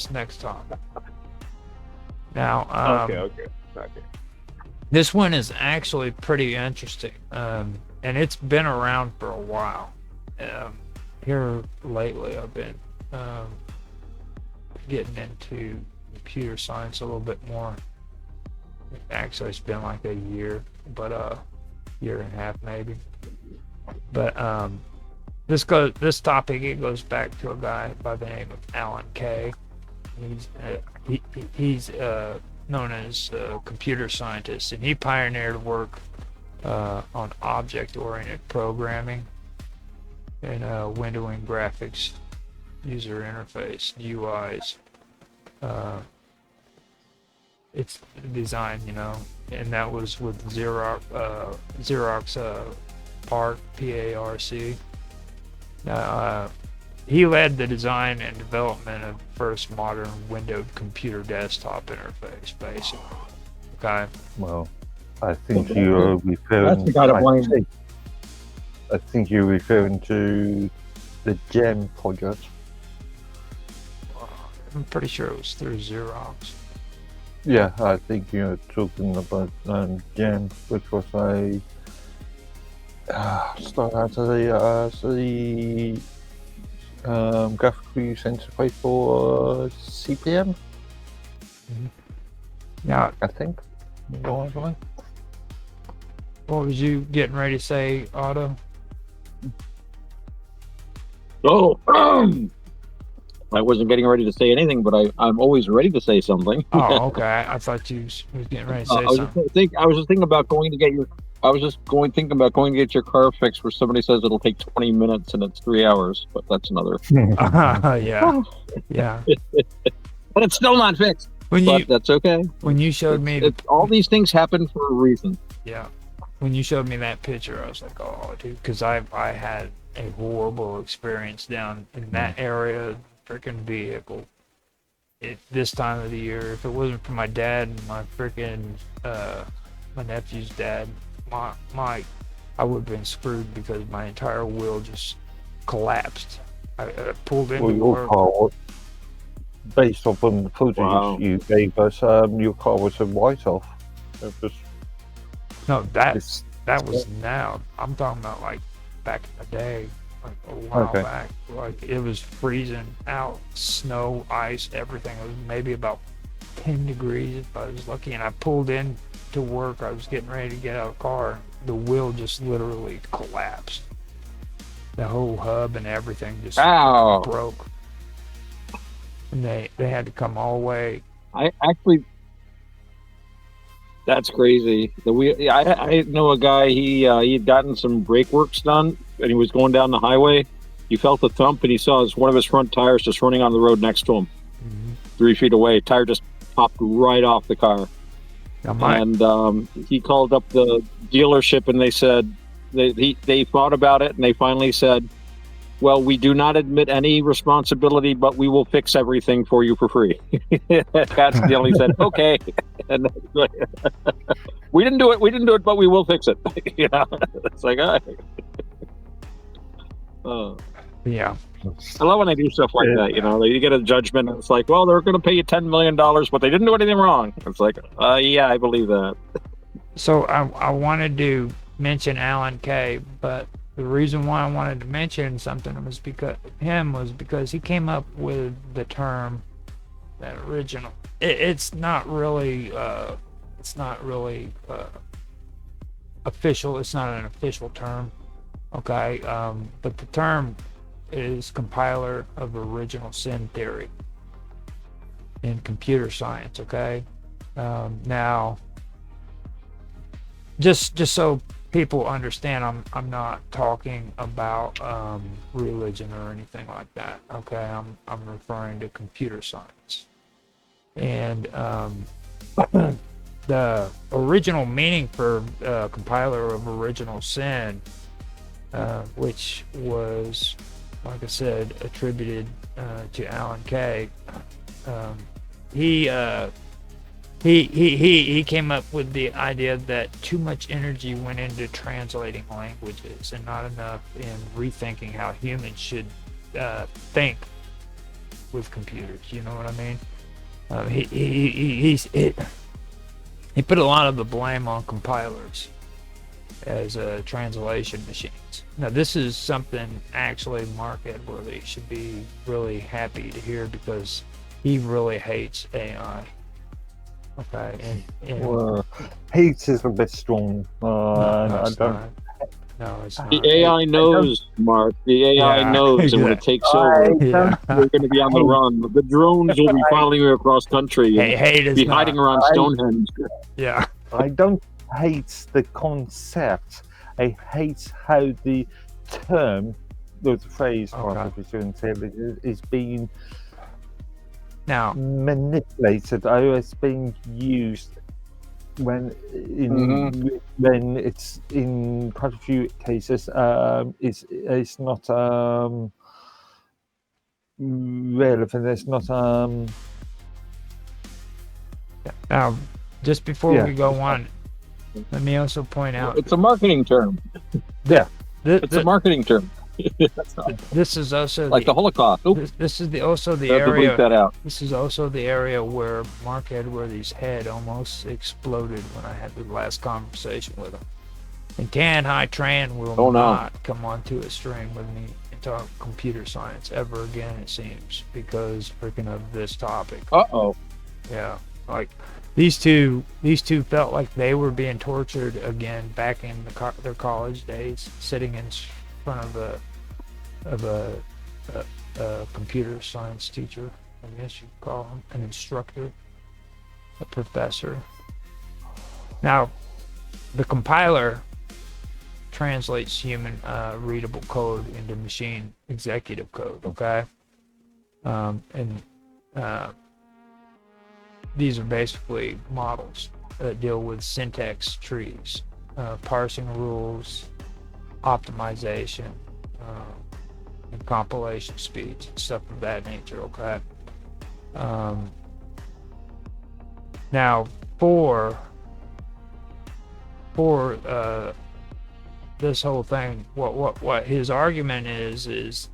next topic. Now, Okay. this one is actually pretty interesting, and it's been around for a while. Here lately, I've been getting into computer science a little bit more. Actually, it's been like a year, but year and a half maybe. But this topic, it goes back to a guy by the name of Alan Kay. He's known as a computer scientist, and he pioneered work on object-oriented programming and windowing graphics, user interface, UIs. It's design, and that was with Xerox PARC, P-A-R-C. He led the design and development of the first modern windowed computer desktop interface, basically. Okay. Well, I think you're referring. That's the guy to blame. I think you're referring to the GEM project. I'm pretty sure it was through Xerox. Yeah, I think you're talking about GEM, which was a start out as the graphical user interface for CPM. Mm-hmm. Yeah, I think. What was you getting ready to say, Otto? Oh, I wasn't getting ready to say anything, but I'm always ready to say something. Oh, okay. I thought you was getting ready to say something. I was just thinking about going to get your. I was just thinking about going to get your car fixed, where somebody says it'll take 20 minutes and it's 3 hours, but that's another. Yeah. But it's still not fixed. but that's okay. When you showed me all these things happen for a reason. Yeah. When you showed me that picture, I was like, oh, dude, because I had a horrible experience down in that area, freaking vehicle. This time of the year, if it wasn't for my dad and my freaking my nephew's dad, I would have been screwed because my entire wheel just collapsed. I pulled into your car, based on the footage you gave us, your car was a write-off. It was. No, that was now. I'm talking about like back in the day, like a while back. Like it was freezing out, snow, ice, everything. It was maybe about 10 degrees if I was lucky. And I pulled in to work. I was getting ready to get out of the car. The wheel just literally collapsed. The whole hub and everything just broke. And they had to come all the way. That's crazy. I know a guy. He had gotten some brake works done, and he was going down the highway. He felt a thump, and he saw one of his front tires just running on the road next to him, 3 feet away. Tire just popped right off the car, and he called up the dealership, and they said they thought about it, and they finally said, well, we do not admit any responsibility, but we will fix everything for you for free. That's the only said, okay. And we didn't do it, but we will fix it. You know, it's like, all right. Yeah. I love when they do stuff like that. You know, you get a judgment, and it's like, well, they're going to pay you $10 million, but they didn't do anything wrong. It's like, yeah, I believe that. So I wanted to mention Alan Kay, but the reason why I wanted to mention something was because he came up with the term, that original. It's not really official. It's not an official term, okay. But the term is compiler of original sin theory in computer science, okay. Now, just so people understand, I'm not talking about religion or anything like that. Okay, I'm referring to computer science, and the original meaning for compiler of original sin, which was, like I said, attributed to Alan Kay. He came up with the idea that too much energy went into translating languages and not enough in rethinking how humans should think with computers. You know what I mean? He put a lot of the blame on compilers as translation machines. Now, this is something actually Mark Edworthy should be really happy to hear, because he really hates AI. Okay, and hate is a bit strong. it's not. The AI knows, Mark. The AI knows, and when it takes over, you're going to be on the run. The drones will be following you across country and be hiding around Stonehenge. Yeah. I don't hate the concept. I hate how the term, the phrase, artificial intelligence, is being now manipulated. It's being used when it's in quite a few cases it's not relevant. It's not Now, just before we go on, let me also point out it's a marketing term. It's a marketing term. This is also like the Holocaust. This is also the area. This is also the area where Mark Edworthy's head almost exploded when I had the last conversation with him. And Tan Hai Tran will not come onto a stream with me and talk computer science ever again, it seems, because freaking of this topic. Yeah, like these two felt like they were being tortured again back in their college days, sitting in front of a computer science teacher, I guess you could call him, an instructor, a professor. Now, the compiler translates human readable code into machine executive code, okay? these are basically models that deal with syntax trees, parsing rules, optimization, and compilation speeds, and stuff of that nature. Okay. Now, for this whole thing, what his argument is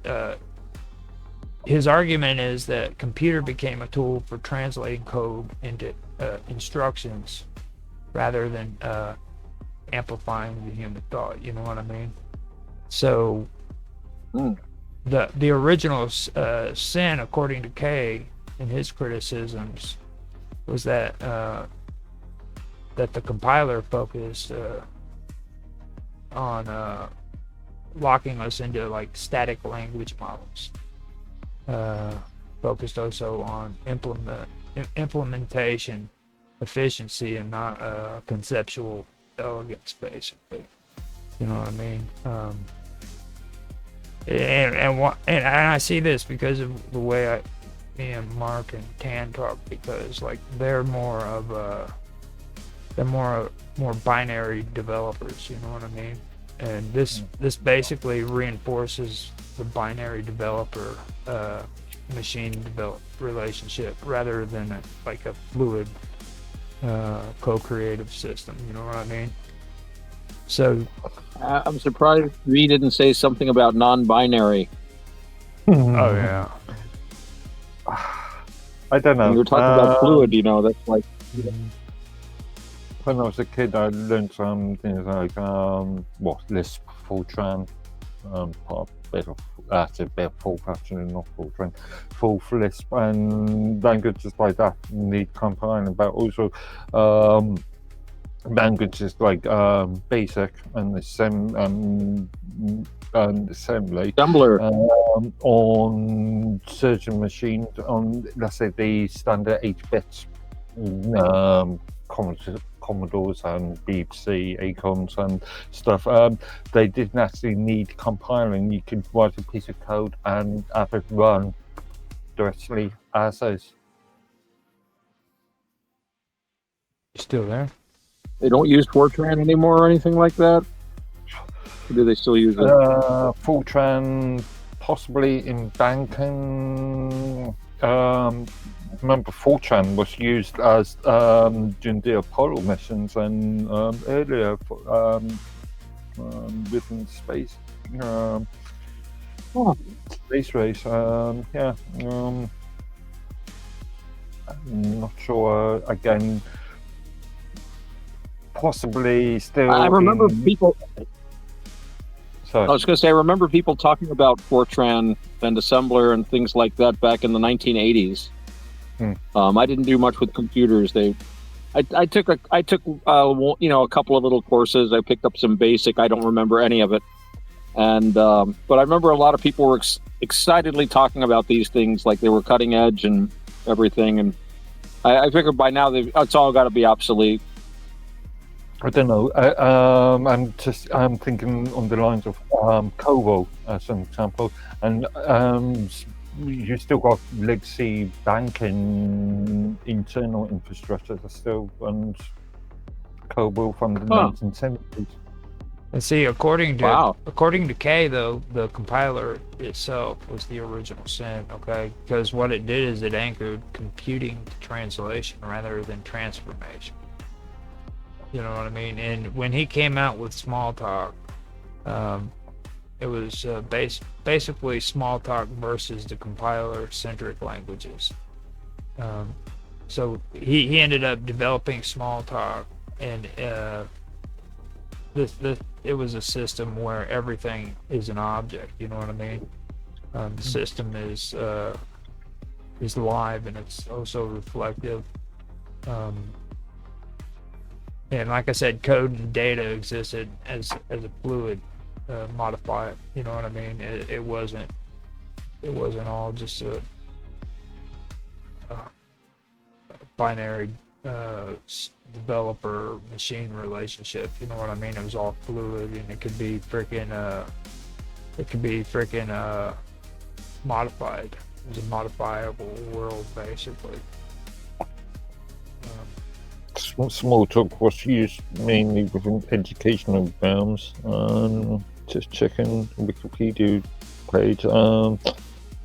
his argument is that computer became a tool for translating code into instructions rather than amplifying the human thought. You know what I mean? So the original sin, according to Kay, in his criticisms, was that the compiler focused on locking us into like static language models, focused also on implementation efficiency and not conceptual elegance, basically. You know what I mean? And I see this because of the way me and Mark and Tan talk, because like they're more binary developers. You know what I mean? And this basically reinforces the binary developer machine develop relationship rather than like a fluid co-creative system. You know what I mean? So I'm surprised Ree didn't say something about non-binary. oh yeah. I don't know. When you were talking about fluid, that's like. When I was a kid, I learned some things like Lisp, Fortran, that's a bit of full actually, not Fortran, full Lisp, and languages like that need compiling. But also languages like Basic and assembly Assembler. On certain machines, on let's say the standard 8 bits. Commodores and BBC, Acons and stuff, they didn't actually need compiling. You could write a piece of code and have it run directly as is. You still there? They don't use Fortran anymore or anything like that? Or do they still use it? Fortran, possibly in banking. Remember, Fortran was used as during the Apollo missions and earlier within space space race. I'm not sure. Again, possibly still. I remember people. Sorry. I was going to say, I remember people talking about Fortran and assembler and things like that back in the 1980s. I didn't do much with computers. I took a couple of little courses. I picked up some basic. I don't remember any of it, and but I remember a lot of people were excitedly talking about these things like they were cutting edge and everything. And I figured by now it's all got to be obsolete. I don't know. I'm thinking on the lines of Kovo as an example, and you still got legacy banking internal infrastructure that still runs COBOL from the 1970s. And see, according to Kay, though, the compiler itself was the original sin. Okay, because what it did is it anchored computing to translation rather than transformation. You know what I mean? And when he came out with Smalltalk, it was basically Smalltalk versus the compiler-centric languages. So he ended up developing Smalltalk, and it was a system where everything is an object. You know what I mean? The system is live and it's also reflective. And like I said, code and data existed as a fluid. Modify it, you know what I mean? It wasn't all just a binary developer machine relationship, you know what I mean? It was all fluid, and it could be freaking modified. It was a modifiable world, basically. small talk was used mainly within educational realms. Just checking Wikipedia page.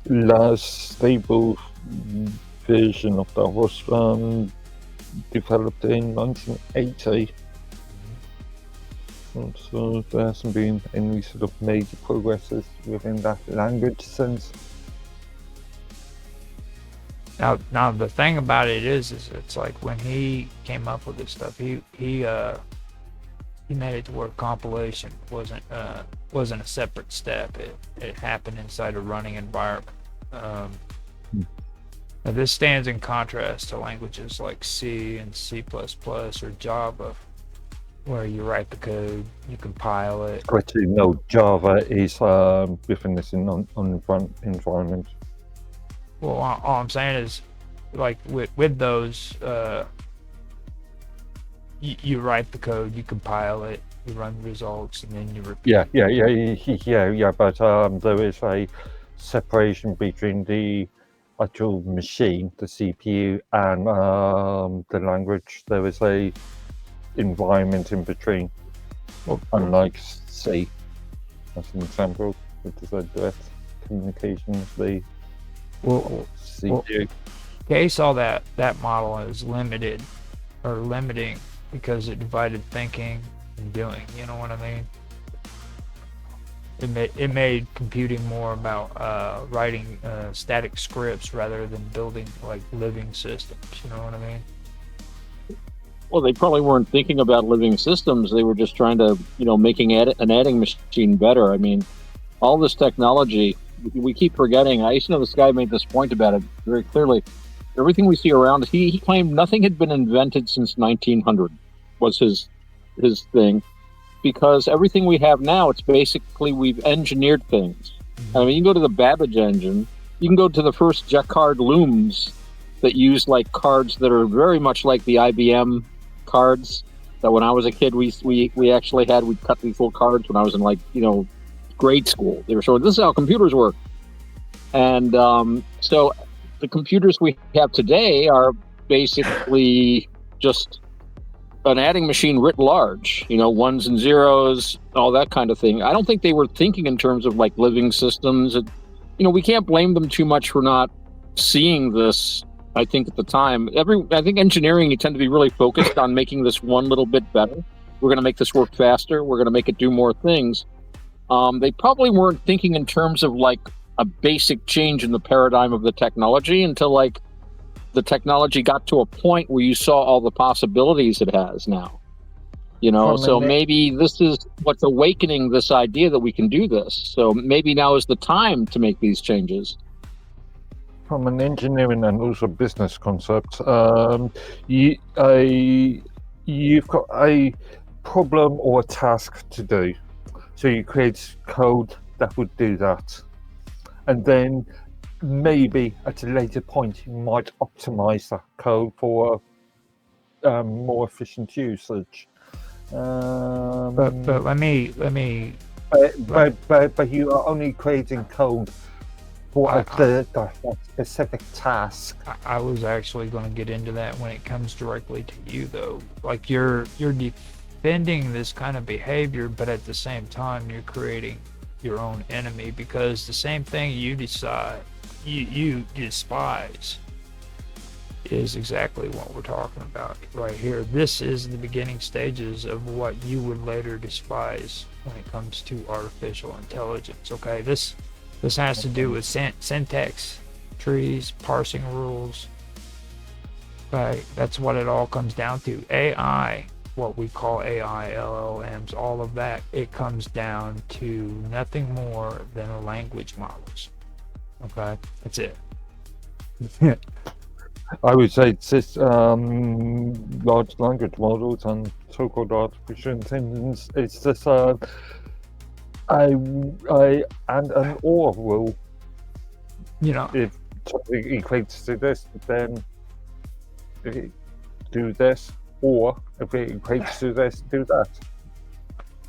Last stable version of that was developed in 1980. So there hasn't been any sort of major progresses within that language since. Now the thing about it is it's like when he came up with this stuff, he made it to where compilation wasn't a separate step. It happened inside a running environment. Now this stands in contrast to languages like C and C++ or Java, where you write the code, you compile it. Actually, no, Java is within this environment. Well, all I'm saying is, like with those, you write the code, you compile it, you run the results, and then you repeat. Yeah. But there is a separation between the actual machine, the CPU, and the language. There is a environment in between. Unlike C, as an example, which is a direct communication with the CPU. Kay saw that model as limiting because it divided thinking and doing. You know what I mean? It made computing more about writing static scripts rather than building like living systems. You know what I mean? Well, they probably weren't thinking about living systems. They were just trying to, making an adding machine better. I mean, all this technology, we keep forgetting. I used to know this guy made this point about it very clearly. Everything we see around, he claimed nothing had been invented since 1900 was his thing, because everything we have now, it's basically we've engineered things. I mean, you can go to the Babbage engine, you can go to the first Jacquard looms that use like cards that are very much like the IBM cards that when I was a kid we actually had. We cut these little cards when I was in grade school. They were showing this is how computers work, and so the computers we have today are basically just an adding machine writ large, ones and zeros, all that kind of thing. I don't think they were thinking in terms of like living systems. We can't blame them too much for not seeing this. I think at the time, I think engineering, you tend to be really focused on making this one little bit better. We're going to make this work faster. We're going to make it do more things. They probably weren't thinking in terms of like a basic change in the paradigm of the technology until like the technology got to a point where you saw all the possibilities it has now. So maybe this is what's awakening this idea that we can do this. So maybe now is the time to make these changes. From an engineering and also business concept, you've got a problem or a task to do. So you create code that would do that. And then maybe at a later point, you might optimize that code for more efficient usage. But let me. But you are only creating code for the specific task. I was actually going to get into that when it comes directly to you, though. Like you're defending this kind of behavior, but at the same time, you're creating your own enemy, because the same thing you despise is exactly what we're talking about right here. This is the beginning stages of what you would later despise when it comes to artificial intelligence. Okay, this has to do with syntax trees, parsing rules. Right, that's what it all comes down to. AI, what we call AI, LLMs, all of that, it comes down to nothing more than language models. Okay, that's it. I would say it's just large language models and so-called artificial intelligence. It's just and an OR rule. If something equates to this, then do this, or if it equates to this, do that.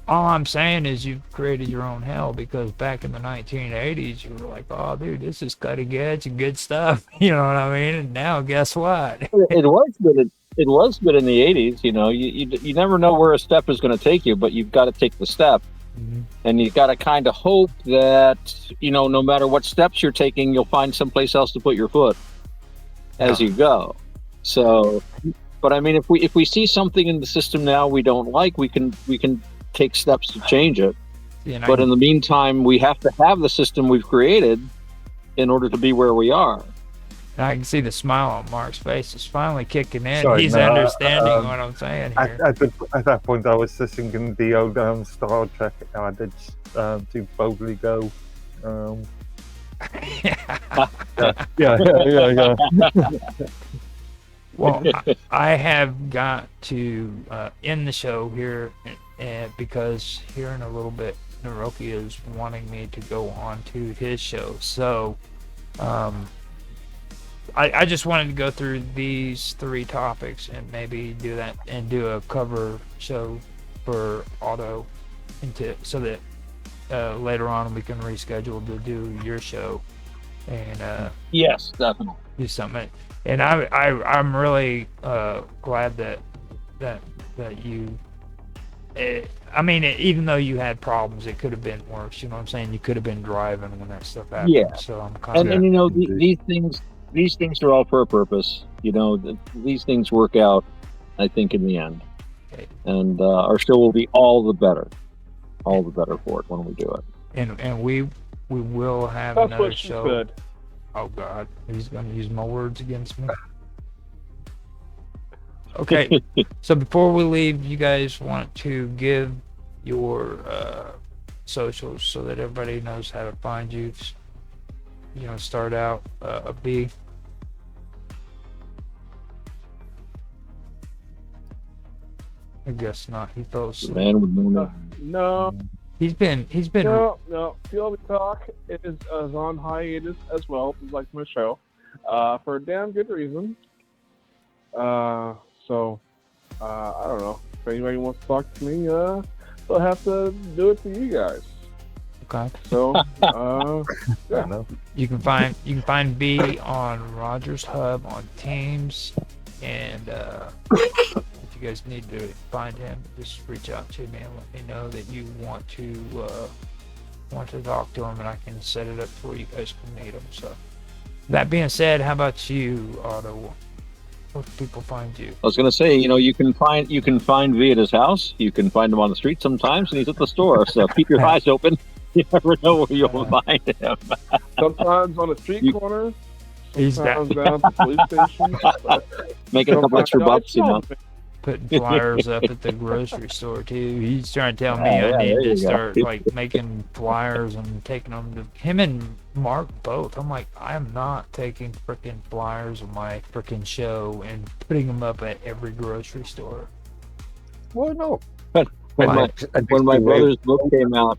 All I'm saying is you've created your own hell, because back in the 1980s, you were like, oh, dude, this is cutting edge and good stuff. You know what I mean? And now, guess what? It was good. it was good in the 80s. You know, you never know where a step is going to take you, but you've got to take the step. Mm-hmm. And you've got to kind of hope that, you know, no matter what steps you're taking, you'll find someplace else to put your foot as you go. So, but I mean, if we see something in the system now we don't like, we can take steps to change it. But in the meantime, we have to have the system we've created in order to be where we are. I can see the smile on Mark's face. It's finally kicking in. Sorry, He's no, understanding what I'm saying here. At that point, I was just thinking the old Star Trek adage to boldly go. Yeah. Well, I have got to end the show here, because here in a little bit, Naroki is wanting me to go on to his show. So, I just wanted to go through these 3 topics and maybe do that and do a cover show for Auto, so that later on we can reschedule to do your show and yes, definitely do something. And I'm really glad that you. I mean, even though you had problems, it could have been worse. You know what I'm saying? You could have been driving when that stuff happened. Yeah. So I'm kind and you know, these things are all for a purpose. You know, these things work out, I think, in the end. Okay. And our show will be all the better for it when we do it. And we will have That's another what she show. said. Oh God, he's gonna use my words against me. Okay, so before we leave, you guys want to give your socials so that everybody knows how to find you. You know, start out a B. I guess not. He fell asleep. Man with no No, He's been. no. Field Talk is on hiatus as well, just like my show, for a damn good reason. So, I don't know. If anybody wants to talk to me, they'll have to do it to you guys. Okay. So, Yeah. You can find B on Rogers Hub on Teams, and if you guys need to find him, just reach out to me and let me know that you want to talk to him, and I can set it up for you guys can meet him. So, that being said, how about you, Otto? Where do people find you? I was going to say, you know, you can find V at his house. You can find him on the street sometimes, and he's at the store. So keep your eyes open. You never know where you'll find him. sometimes on a street corner, He's sometimes down at the police station. Making a couple extra bucks, you know. putting flyers up at the grocery store too. He's trying to tell me Oh, yeah, I need there to you go. start like making flyers and taking them to him and Mark both. I'm like, I'm not taking freaking flyers of my freaking show and putting them up at every grocery store. Why not? When my brother's book came out,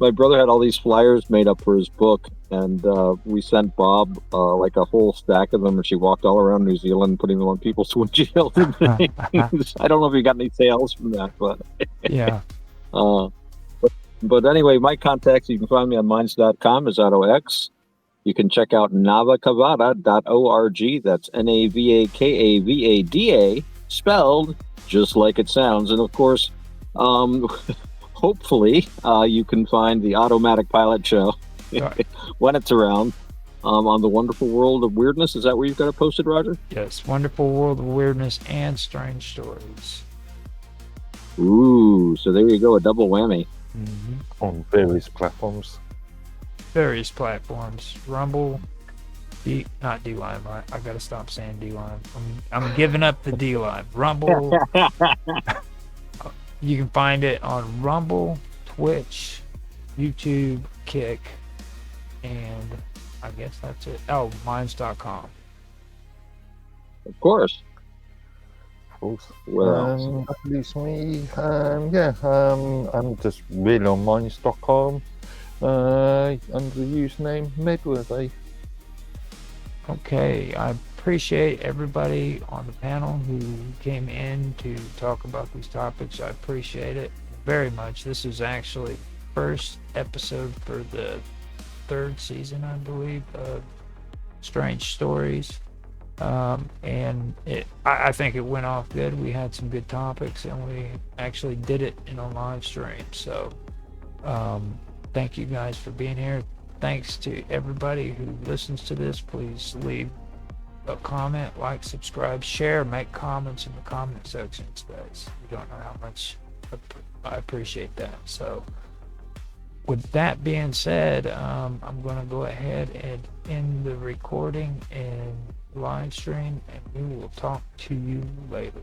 my brother had all these flyers made up for his book, and we sent Bob like a whole stack of them, and she walked all around New Zealand putting them on people's windshields and things. I don't know if you got any sales from that, but Yeah. but anyway, my contacts, you can find me on minds.com as AutoX. You can check out navakavada.org. That's NAVAKAVADA, spelled just like it sounds. And of course, hopefully, you can find the Automatic Pilot Show when it's around on the Wonderful World of Weirdness. Is that where you've got it posted, Roger? Yes. Wonderful World of Weirdness and Strange Stories. Ooh, so there you go, a double whammy. Mm-hmm. On various platforms. Various platforms. Rumble. Not D-Line. I gotta stop saying D-Line. I'm giving up the D-Line. Rumble. You can find it on Rumble, Twitch, YouTube, Kick, and I guess that's it. Oh, minds.com. Of course. Of course. Well, That leaves me. I'm just really on minds.com under the username Medworthy. Okay, I appreciate everybody on the panel who came in to talk about these topics. I appreciate it very much. This is actually first episode for the third season, I believe, of Strange Stories. And I think it went off good. We had some good topics, and we actually did it in a live stream. So thank you guys for being here. Thanks to everybody who listens to this. Please leave a comment, like, subscribe, share, make comments in the comment sections, guys. You don't know how much I appreciate that. So with that being said, I'm going to go ahead and end the recording and live stream, and we will talk to you later.